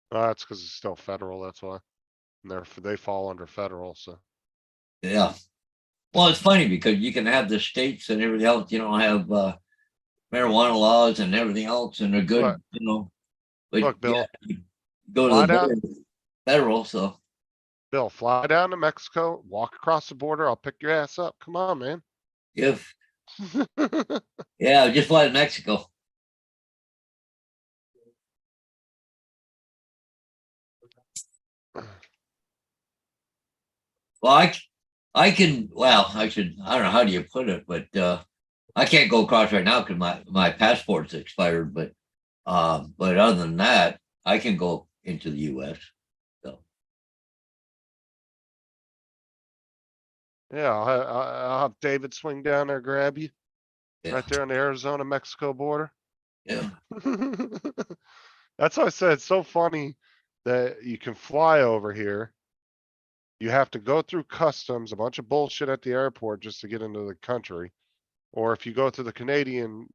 That's because it's still federal, that's why. And they fall under federal, so. Yeah. Well, it's funny because you can have the states and everything else, you don't have marijuana laws and everything else, and they're good, Right. you know. But Look, Bill, yeah, go to fly the down. border, federal, so Bill, fly down to Mexico, walk across the border, I'll pick your ass up. Come on, man. if yeah, just fly to Mexico. Well, I can, well, I don't know, how do you put it, but I can't go across right now because my passport's expired, but other than that, I can go into the US. So Yeah, I'll have David swing down there, grab you, yeah, right there on the Arizona-Mexico border. yeah. That's why I said it's so funny that you can fly over here. You have to go through customs, a bunch of bullshit at the airport just to get into the country. Or if you go to the Canadian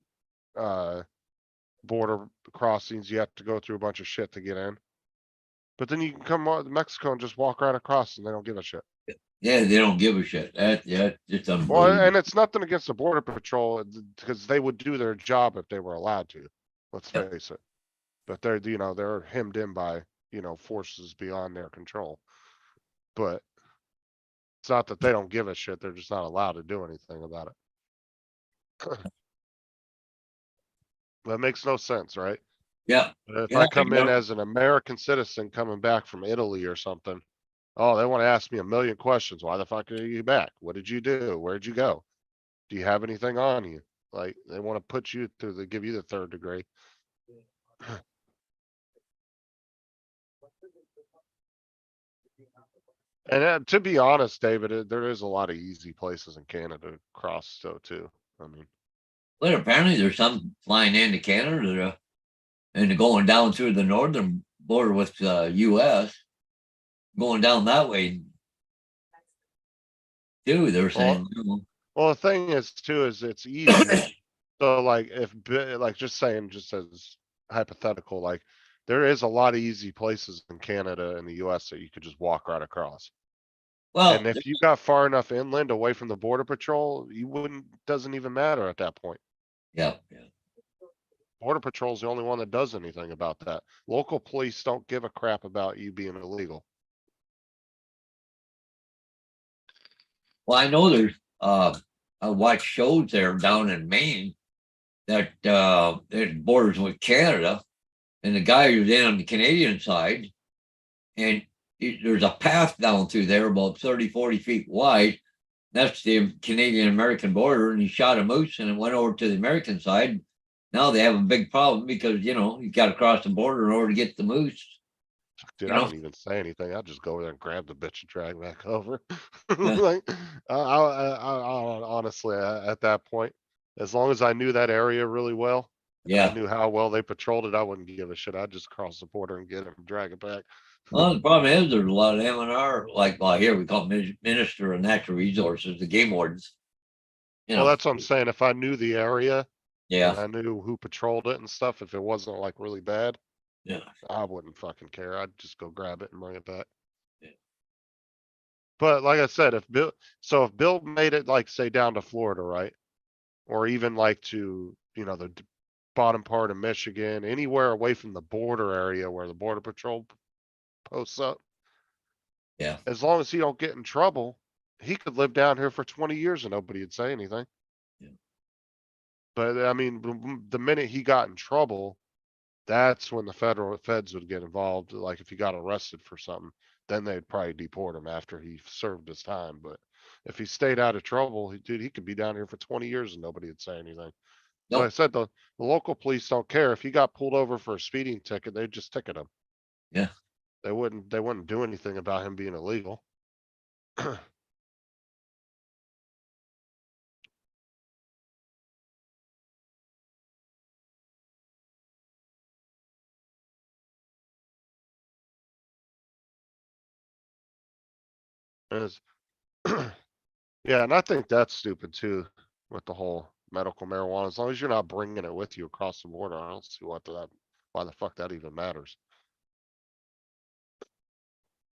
border crossings, you have to go through a bunch of shit to get in. But then you can come to Mexico and just walk right across and they don't give a shit. Yeah, they don't give a shit. Yeah, just Well, unbelievable. and it's nothing against the border patrol because they would do their job if they were allowed to. Let's Yep. face it. But they're hemmed in by, forces beyond their control. But it's not that they don't give a shit. They're just not allowed to do anything about it. That makes no sense, right? Yeah, But if yeah, I come in exactly. as an American citizen coming back from Italy or something, oh, they want to ask me a million questions. Why the fuck are you back? What did you do? Where'd you go? Do you have anything on you? Like, they want to put you through, they give you the 3rd degree. And to be honest, David, there is a lot of easy places in Canada to cross though too. I mean, But apparently there's some flying into Canada and going down through the northern border with US, going down that way. Too, they're saying, well, the thing is too, is it's easier. So like like just saying, just as hypothetical, like there is a lot of easy places in Canada and the US that you could just walk right across. well, And if you got far enough inland away from the border patrol, you wouldn't, doesn't even matter at that point. yeah. Border patrol's the only one that does anything about that. Local police don't give a crap about you being illegal. Well, I know there's, I watch shows there down in Maine that, it borders with Canada. And the guy who's in on the Canadian side, and there's a path down through there about 30, 40 feet wide. That's the Canadian-American border, and he shot a moose and it went over to the American side. Now they have a big problem because, you got to cross the border in order to get the moose. Dude, You I know? wouldn't even say anything. I'll just go over there and grab the bitch and drag back over. Yeah. Like, honestly, at that point, as long as I knew that area really well, and I Yeah. knew how well they patrolled it, I wouldn't give a shit. I'd just cross the border and get it and drag it back. Well, the problem is there's a lot of M&R, like, well, here we call them Minister of Natural Resources, the game wardens. Well, that's what I'm saying. If I knew the area and Yeah, I knew who patrolled it and stuff, if it wasn't like really bad, yeah. I wouldn't fucking care. I'd just go grab it and bring it back. Yeah. But like I said, if Bill made it like say down to Florida, right? Or even like to, the bottom part of Michigan, anywhere away from the border area where the border patrol posts up. Yeah. As long as he don't get in trouble, he could live down here for 20 years and nobody would say anything. Yeah. But I mean, the minute he got in trouble, that's when the federal feds would get involved. Like if he got arrested for something, then they'd probably deport him after he served his time. But if he stayed out of trouble, dude, he could be down here for 20 years and nobody would say anything. So I Nope. said the local police don't care. If he got pulled over for a speeding ticket, they'd just ticket him. Yeah. They wouldn't do anything about him being illegal. Is yeah, and I think that's stupid too with the whole medical marijuana. As long as you're not bringing it with you across the border, I don't see why the fuck that even matters.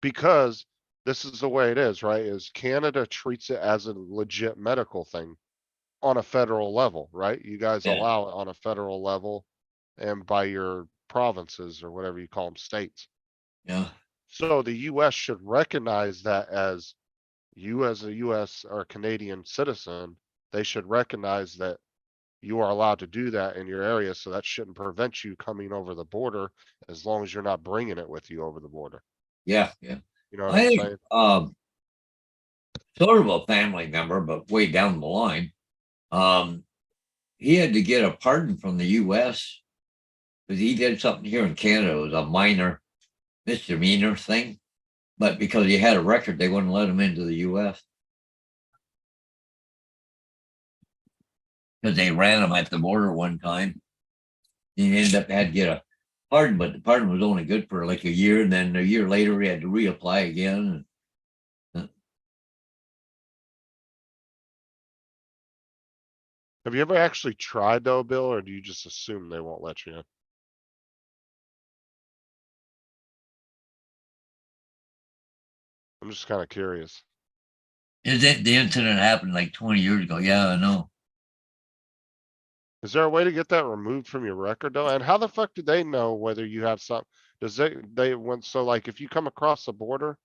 Because this is the way it is, right? Is Canada treats it as a legit medical thing on a federal level, right? You guys Yeah. allow it on a federal level and by your provinces or whatever you call them, states. Yeah. So the US should recognize that as you as a US or Canadian citizen, they should recognize that you are allowed to do that in your area. So that shouldn't prevent you coming over the border as long as you're not bringing it with you over the border. Yeah. Yeah. You know what I I'm think, saying? sort of a family member, but way down the line, he had to get a pardon from the US because he did something here in Canada. It was a minor misdemeanor thing, but because he had a record, they wouldn't let him into the US because they ran him at the border one time. He ended up had to get a pardon, but the pardon was only good for like a year, and then a year later he had to reapply again. Have you ever actually tried though, Bill, or do you just assume they won't let you in? I'm just kind of curious. The incident happened like 20 years ago. Yeah, I know. Is there a way to get that removed from your record though? And how the fuck do they know whether you have some, does they went, so like if you come across the border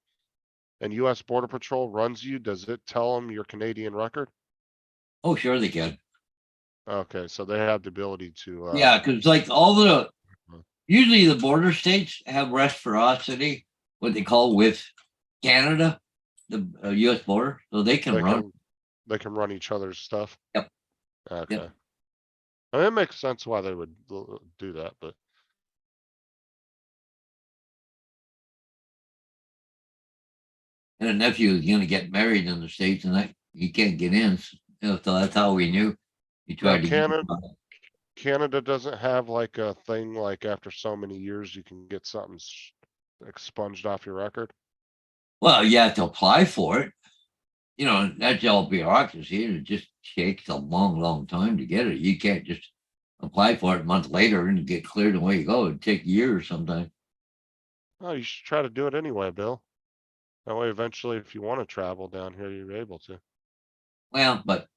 and US Border Patrol runs you, does it tell them your Canadian record? Oh, sure they can. Okay, so they have the ability to, Yeah, because like usually the border states have reciprocity, what they call with Canada, the US border, so they can run. they can run each other's stuff. Yep. Okay. I mean, it makes sense why they would do that, but And a nephew is gonna get married in the States and that he can't get in. So that's how we knew. He tried to get. Canada doesn't have like a thing like after so many years, you can get something expunged off your record. Well, you have to apply for it. You know, that's all bureaucracy, and it just takes a long, long time to get it. You can't just apply for it a month later and get cleared and away you go. It'd take years sometimes. Oh, you should try to do it anyway, Bill. That way, eventually, if you want to travel down here, you're able to. Well, but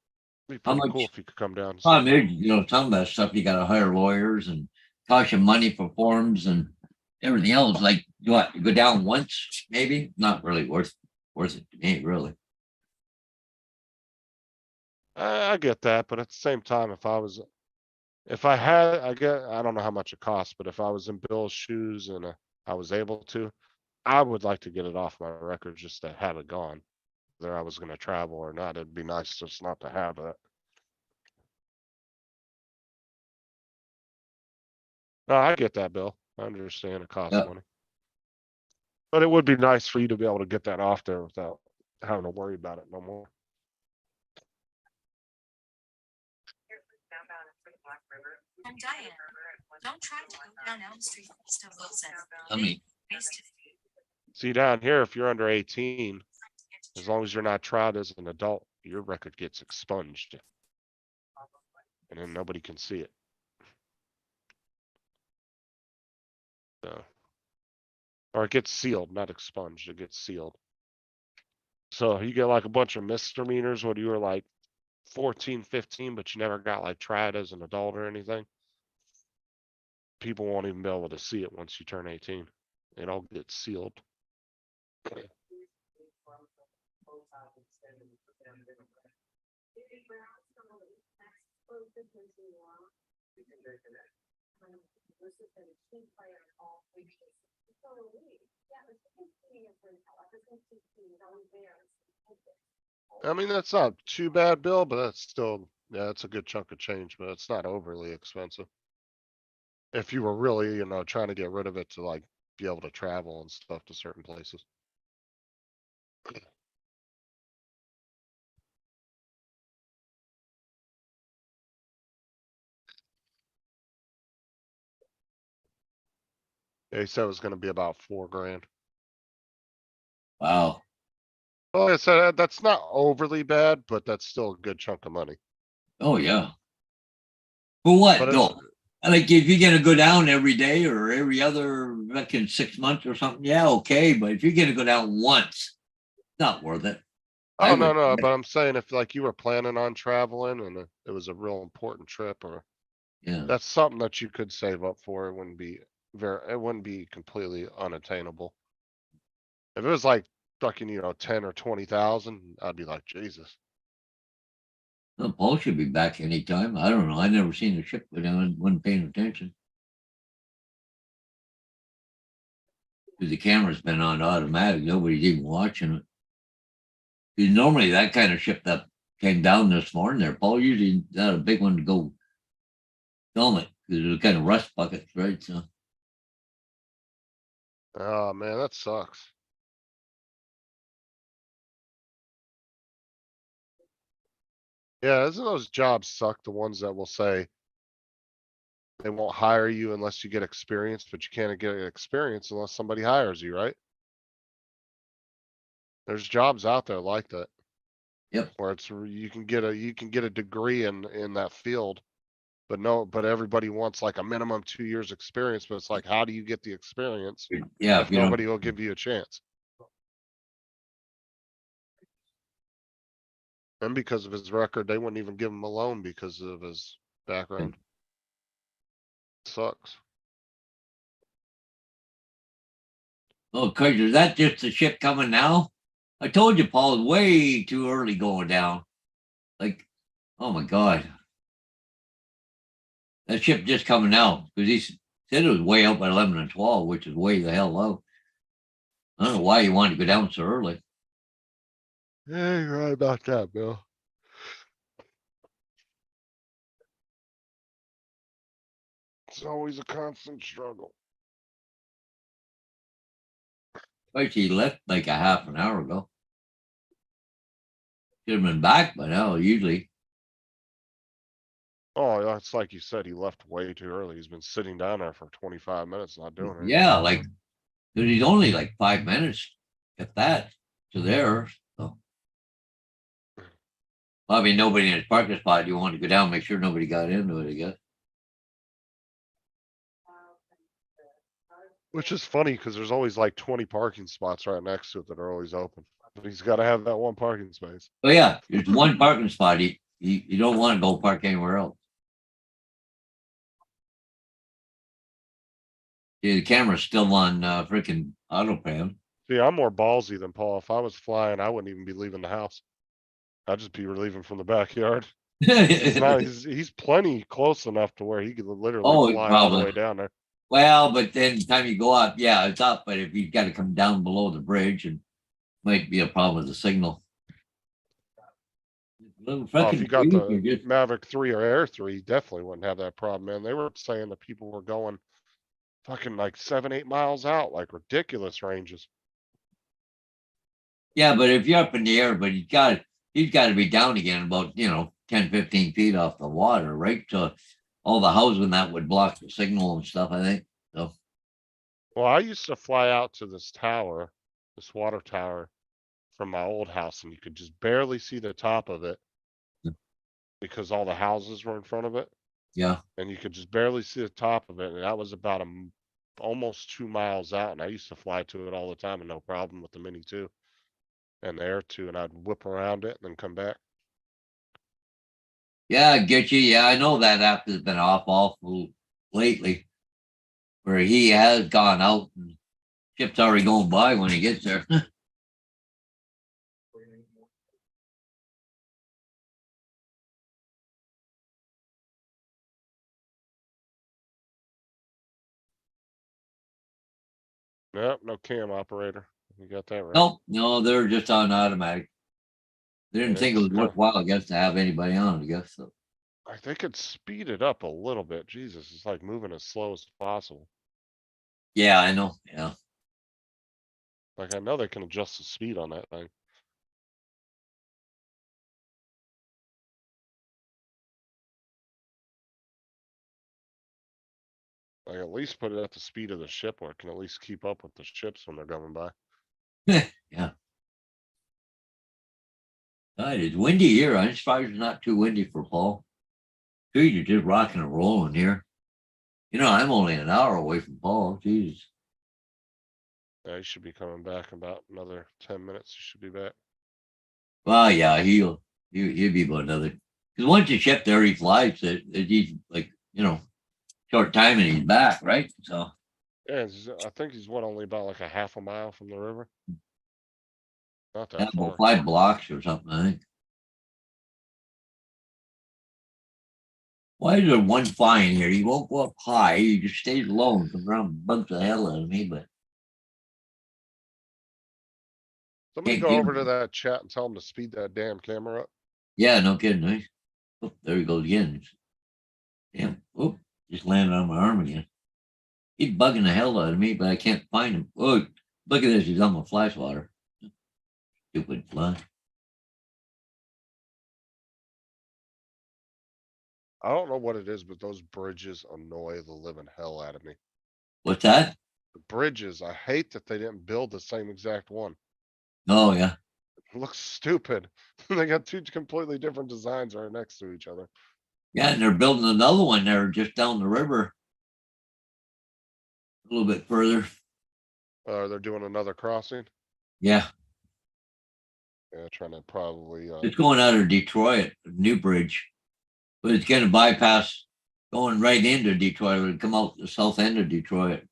Be How pretty much- cool if you could come down. And see. problem is, you know, some of that stuff you gotta hire lawyers and cost you money for forms and everything else. Like, you want to go down once, maybe? Not really worth it to me, really. I get that, but at the same time, if I had, I don't know how much it costs, but if I was in Bill's shoes and I was able to, I would like to get it off my record just to have it gone. Whether I was gonna travel or not, it'd be nice just not to have it. No, I get that, Bill. I understand it costs Yeah. money. But it would be nice for you to be able to get that off there without having to worry about it no more. I'm Diane. Don't try to go down Elm Street east of Wilson. I mean, See, down here, if you're under 18, as long as you're not tried as an adult, your record gets expunged. And then nobody can see it. So. Or it gets sealed, not expunged, it gets sealed. So you get like a bunch of misdemeanors when you were like 14, 15, but you never got like tried as an adult or anything. People won't even be able to see it once you turn 18. It all gets sealed. I mean, that's not too bad, Bill, but that's still, yeah, it's a good chunk of change, but it's not overly expensive. If you were really, you know, trying to get rid of it to like be able to travel and stuff to certain places. They said it was gonna be about $4 grand. wow. Well, like I said, that's not overly bad, but that's still a good chunk of money. Oh, yeah. For what, But though? Like, if you're gonna go down every day or every other, like in 6 months or something, yeah, okay, but if you're gonna go down once, not worth it. I Oh, no, would- no, but I'm saying if like you were planning on traveling and it was a real important trip or Yeah, that's something that you could save up for. It wouldn't be completely unattainable. If it was like fucking, you know, 10 or 20,000, I'd be like, Jesus. well, Paul should be back anytime. I don't know. I never seen the ship go down, wasn't paying attention. Cause the camera's been on automatic. Nobody's even watching it. Cause normally that kind of ship that came down this morning there, Paul usually not a big one to go film it. Cause it was kind of rust buckets, right? So, Oh, man, that sucks. Yeah, doesn't those jobs suck? The ones that will say they won't hire you unless you get experience, but you can't get experience unless somebody hires you, right? There's jobs out there like that. Yep. Where you can get a degree in that field. But everybody wants like a minimum 2 years experience, but it's like, how do you get the experience yeah, if if you don't, nobody will give you a chance? And because of his record, they wouldn't even give him a loan because of his background. Sucks. oh, cause is that just the ship coming now? I told you, Paul, it's way too early going down. Like, oh my God. That ship just coming out, cause he said it was way up at 11 and 12, which is way the hell low. I don't know why you wanted to go down so early. Yeah, you're right about that, Bill. It's always a constant struggle. Actually, he left like a half an hour ago. Should have been back by now, usually. Oh, yeah, it's like you said, he left way too early. He's been sitting down there for 25 minutes, not doing anything. Yeah, like, 'cause he's only like 5 minutes, if that, to there, so. Well, I mean, nobody in his parking spot, you want to go down, make sure nobody got into it, I guess. Which is funny because there's always like 20 parking spots right next to it that are always open. But he's got to have that one parking space. Oh, yeah, there's one parking spot, you don't want to go park anywhere else. Yeah, the camera's still on, freaking autopan. See, I'm more ballsy than Paul. If I was flying, I wouldn't even be leaving the house. I'd just be leaving from the backyard. He's plenty close enough to where he could Oh, literally fly all the probably. way down there. Well, but then the time you go up, yeah, it's up, but if you've got to come down below the bridge, and might be a problem with the signal. Little Oh, if you freaking got trees, the you just- Maverick 3 or Air 3, you definitely wouldn't have that problem, man. They were saying that people were going fucking like 7-8 miles out, like ridiculous ranges. Yeah, but if you're up in the air, but he's got to be down again about, 10, 15 feet off the water, right? So all the housing that would block the signal and stuff, I think. So, Well, I used to fly out to this tower, this water tower from my old house, and you could just barely see the top of it Yeah. because all the houses were in front of it, yeah. and you could just barely see the top of it. And that was about almost 2 miles out. And I used to fly to it all the time and no problem with the Mini 2 and the Air 2, and I'd whip around it and then come back. Yeah, I get you. Yeah, I know that app has been awful lately. Where he has gone out and ship's already going by when he gets there. Nope, no cam operator. You got that right. Nope, no, they're just on automatic. They didn't Yeah, think it was it's kinda- worthwhile, I guess, to have anybody on, I guess, so. They could speed it up a little bit. Jesus, it's like moving as slow as possible. Yeah, I know, yeah. Like I know they can adjust the speed on that thing. Like at least put it at the speed of the ship where it can at least keep up with the ships when they're going by. Yeah. It is windy here. I'm surprised it's not too windy for fall. Trees are just rocking and rolling here. I'm only an hour away from Paul. Jesus. Yeah, he should be coming back in about another 10 minutes. He should be back. Well, yeah, he'll be about another. Because once you ship there, he flies. He's like, short time and he's back, right? So Yeah, I think he's only about like a half a mile from the river. Not yeah, that about far. 5 blocks or something, I think. Why is there one flying here? He won't go up high. He just stays low and comes around and bugs the hell out of me, but Somebody can't go get over him. to that chat and tell him to speed that damn camera up. yeah, no kidding, right? Oh, there he goes again. Damn. Oh, just landed on my arm again. He's bugging the hell out of me, but I can't find him. Oh, look at this. He's on my fly swatter. Stupid fly. I don't know what it is, but those bridges annoy the living hell out of me. What's that? The bridges, I hate that they didn't build the same exact one. Oh, yeah. It looks stupid. They got two completely different designs right next to each other. Yeah, and they're building another one there just down the river. A little bit further. They're doing another crossing. Yeah. Yeah, trying to probably, It's going out of Detroit, Newbridge. But it's gonna bypass going right into Detroit. It'll come out the south end of Detroit.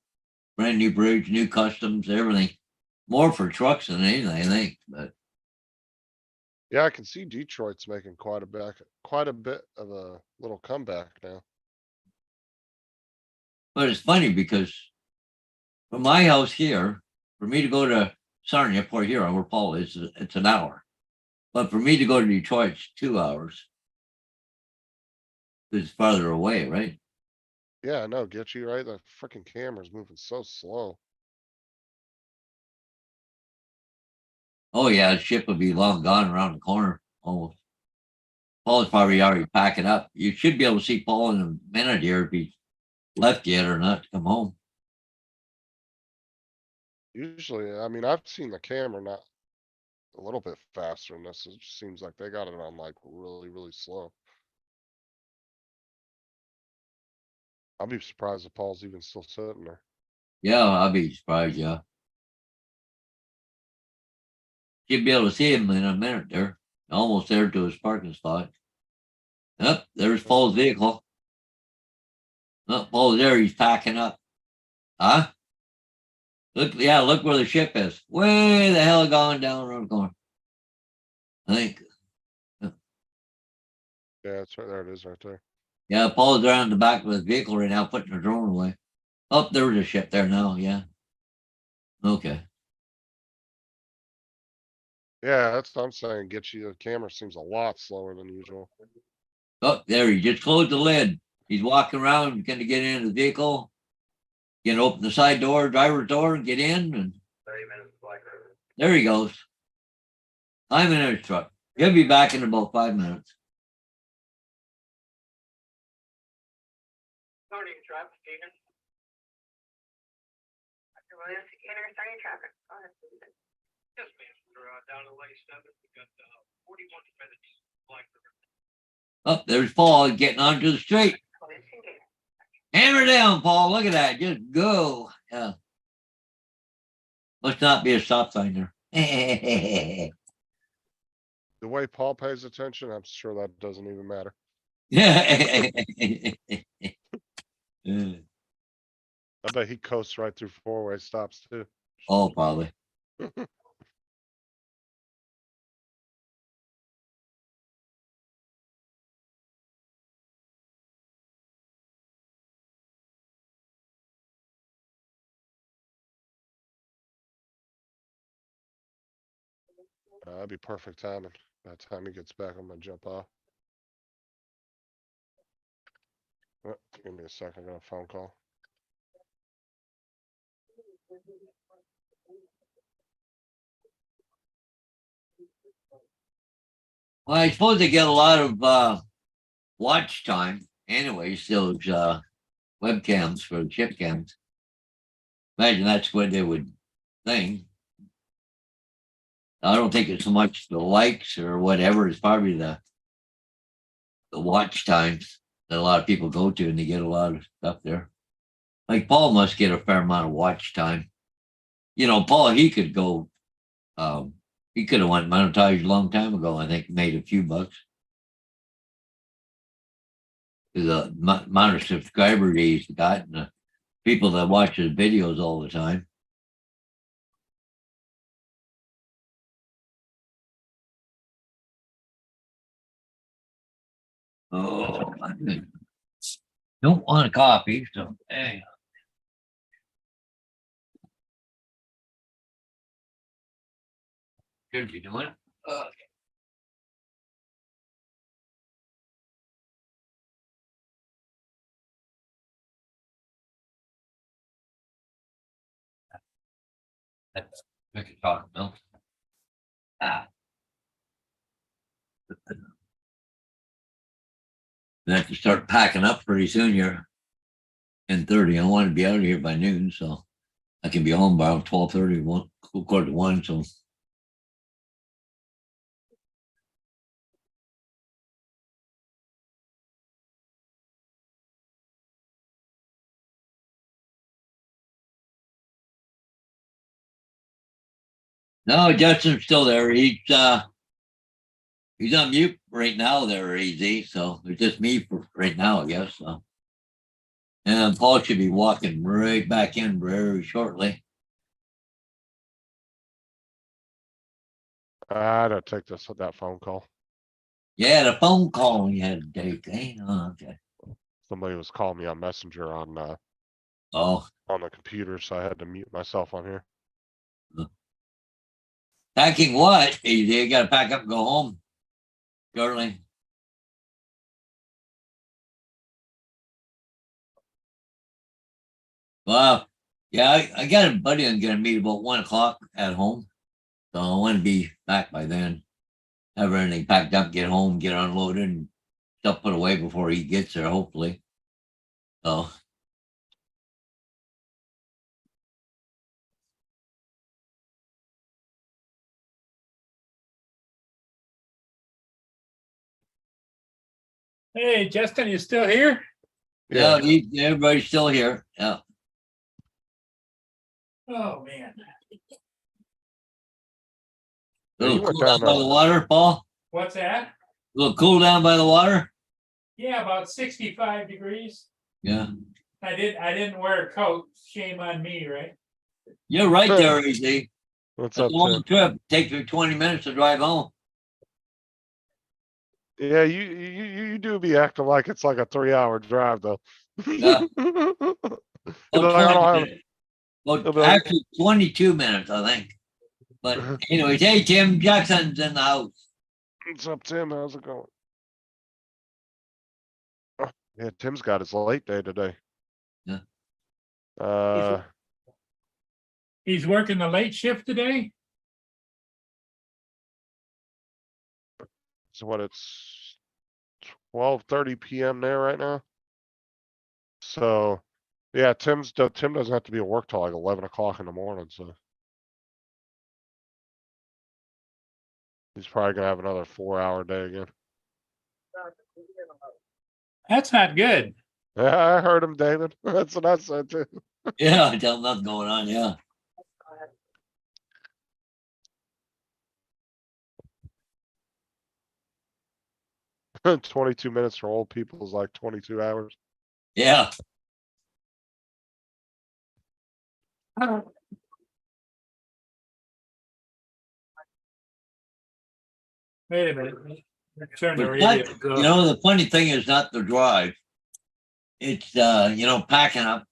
Brand new bridge, new customs, everything. More for trucks than anything, I think, but yeah, I can see Detroit's making quite a bit of a little comeback now. it's funny because from my house here, for me to go to Sarnia, Port Huron, where Paul is, it's an hour. But for me to go to Detroit, it's 2 hours. It's farther away, right? Yeah, I know, get you right. The freaking camera's moving so slow. Oh yeah, the ship would be long gone around the corner almost. Paul's probably already packing up. You should be able to see Paul in a minute here if he's left yet or not to come home. Usually, I mean, I've seen the camera not a little bit faster than this. It just seems like they got it on like really, really slow. I'll be surprised if Paul's even still sitting there. Yeah, I'll be surprised, yeah. Should be able to see him in a minute there. Almost there to his parking spot. Yep, there's Paul's vehicle. Oh, Paul's there, he's packing up. Huh? Look, yeah, look where the ship is. Way the hell going down around the corner. I think. Yeah, it's right there. It is right there. Yeah, Paul's around the back of his vehicle right now, putting the drone away. Oh, there's a ship there now, yeah. Okay. Yeah, that's what I'm saying. Get you, the camera seems a lot slower than usual. Oh, there, he just closed the lid. He's walking around, gonna get into the vehicle. Gonna open the side door, driver's door, and get in, and 30 minutes Black River. there he goes. I'm in his truck. He'll be back in about 5 minutes. Morning, traffic, Keegan. Dr. Williams, starting traffic. Go ahead. Yes, ma'am. We're down to lane 7. We got 41 minutes Black River. Oh, there's Paul getting onto the street. Hammer down, Paul. Look at that. Just go. Yeah. Must not be a stop sign there. The way Paul pays attention, I'm sure that doesn't even matter. Yeah. I bet he coasts right through four-way stops too. Oh, probably. That'd be perfect timing. By the time he gets back, I'm gonna jump off. Give me a second, I got a phone call. Well, I suppose they get a lot of watch time anyways, those webcams for the chip cams. Imagine that's what they would think. I don't think it's so much the likes or whatever, it's probably the watch times that a lot of people go to and they get a lot of stuff there. Like Paul must get a fair amount of watch time. You know, Paul, he could go, he could have went monetized a long time ago, I think, made a few bucks. The amount of subscribers he's got and the people that watch his videos all the time. Oh, I don't want a coffee, so hey. Should be doing it. We can talk, no? I have to start packing up pretty soon here. 10:30. I want to be out of here by noon, so I can be home by 12:30, 1:15, so. No, Justin's still there. He's on mute right now there, Easy. So it's just me for right now, I guess. So. And Paul should be walking right back in very shortly. I don't take that phone call. Yeah, the phone call you had to take. Eh? Oh, okay. Somebody was calling me on Messenger on the computer, so I had to mute myself on here. Packing what? You got to pack up and go home shortly. Well, yeah, I got a buddy I'm going to meet about 1 o'clock at home. So I want to be back by then. have everything packed up, get home, get unloaded, and stuff put away before he gets there, hopefully. So. Hey, Justin, you still here? Yeah, everybody's still here. Yeah. Oh, man. Yeah, you Little went cool down down by the water, Paul? What's that? Little cool down by the water? Yeah, about 65 degrees. Yeah. I didn't wear a coat. Shame on me, right? You're right there, AZ. What's It's a up, long Tim? trip. Take you 20 minutes to drive home. Yeah, you do be acting like it's like a 3-hour drive though. Yeah. You're Oh, like, I 20 don't minutes. Well, It'll be like- actually 22 minutes, I think. But anyways, hey, Tim Jackson's in the house. What's up, Tim? How's it going? Oh, yeah, Tim's got his late day today. Yeah. He's working the late shift today? So what, it's 12:30 PM there right now? So, yeah, Tim doesn't have to be at work till like 11 o'clock in the morning, so. He's probably gonna have another 4-hour day again. That's not good. Yeah, I heard him, David. That's what I said too. Yeah, I tell him nothing going on. Yeah. Yeah. 22 minutes for old people is like 22 hours. Yeah. Wait a minute. Turn the But radio. that, the funny thing is not the drive. It's, packing up,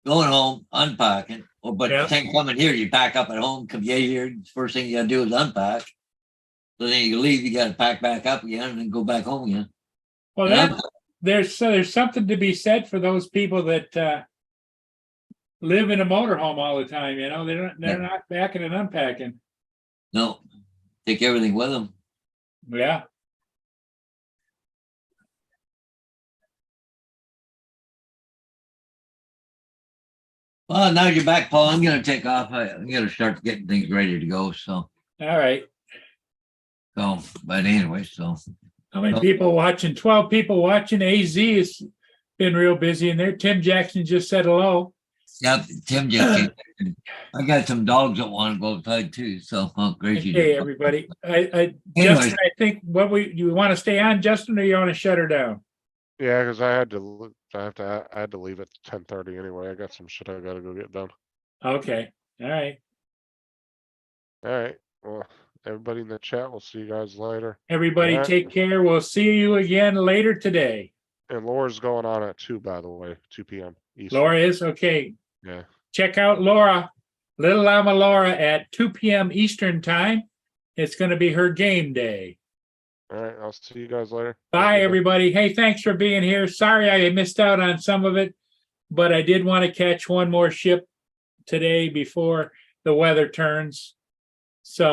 going home, unpacking. But Yeah. the thing coming here, you pack up at home, come get here, first thing you gotta do is unpack. So then you leave, you gotta pack back up again and then go back home again. Well, Yeah. there's something to be said for those people that live in a motorhome all the time. They're not packing and unpacking. No, take everything with them. Yeah. Well, now you're back, Paul. I'm gonna take off. I'm gonna start getting things ready to go. So, All right. but anyway, so How many people watching? 12 people watching. AZ has been real busy in there. Tim Jackson just said hello. yeah, Tim just came. I got some dogs that want to go outside too. So, crazy. Hey, everybody. Anyways. Justin, I think you want to stay on, Justin, or you want to shut her down? Yeah, because I had to leave at 10:30 anyway. I got some shit I gotta go get done. Okay. All right. All right. Well, everybody in the chat, we'll see you guys later. Everybody All right. take care. We'll see you again later today. And Laura's going on at 2, by the way, 2 PM. Eastern. Laura is okay. Yeah. Check out Laura, Little Llama Laura at 2 p.m. Eastern time. It's going to be her game day. All right. I'll see you guys later. Bye, everybody. Hey, thanks for being here. Sorry I missed out on some of it, but I did want to catch one more ship today before the weather turns. So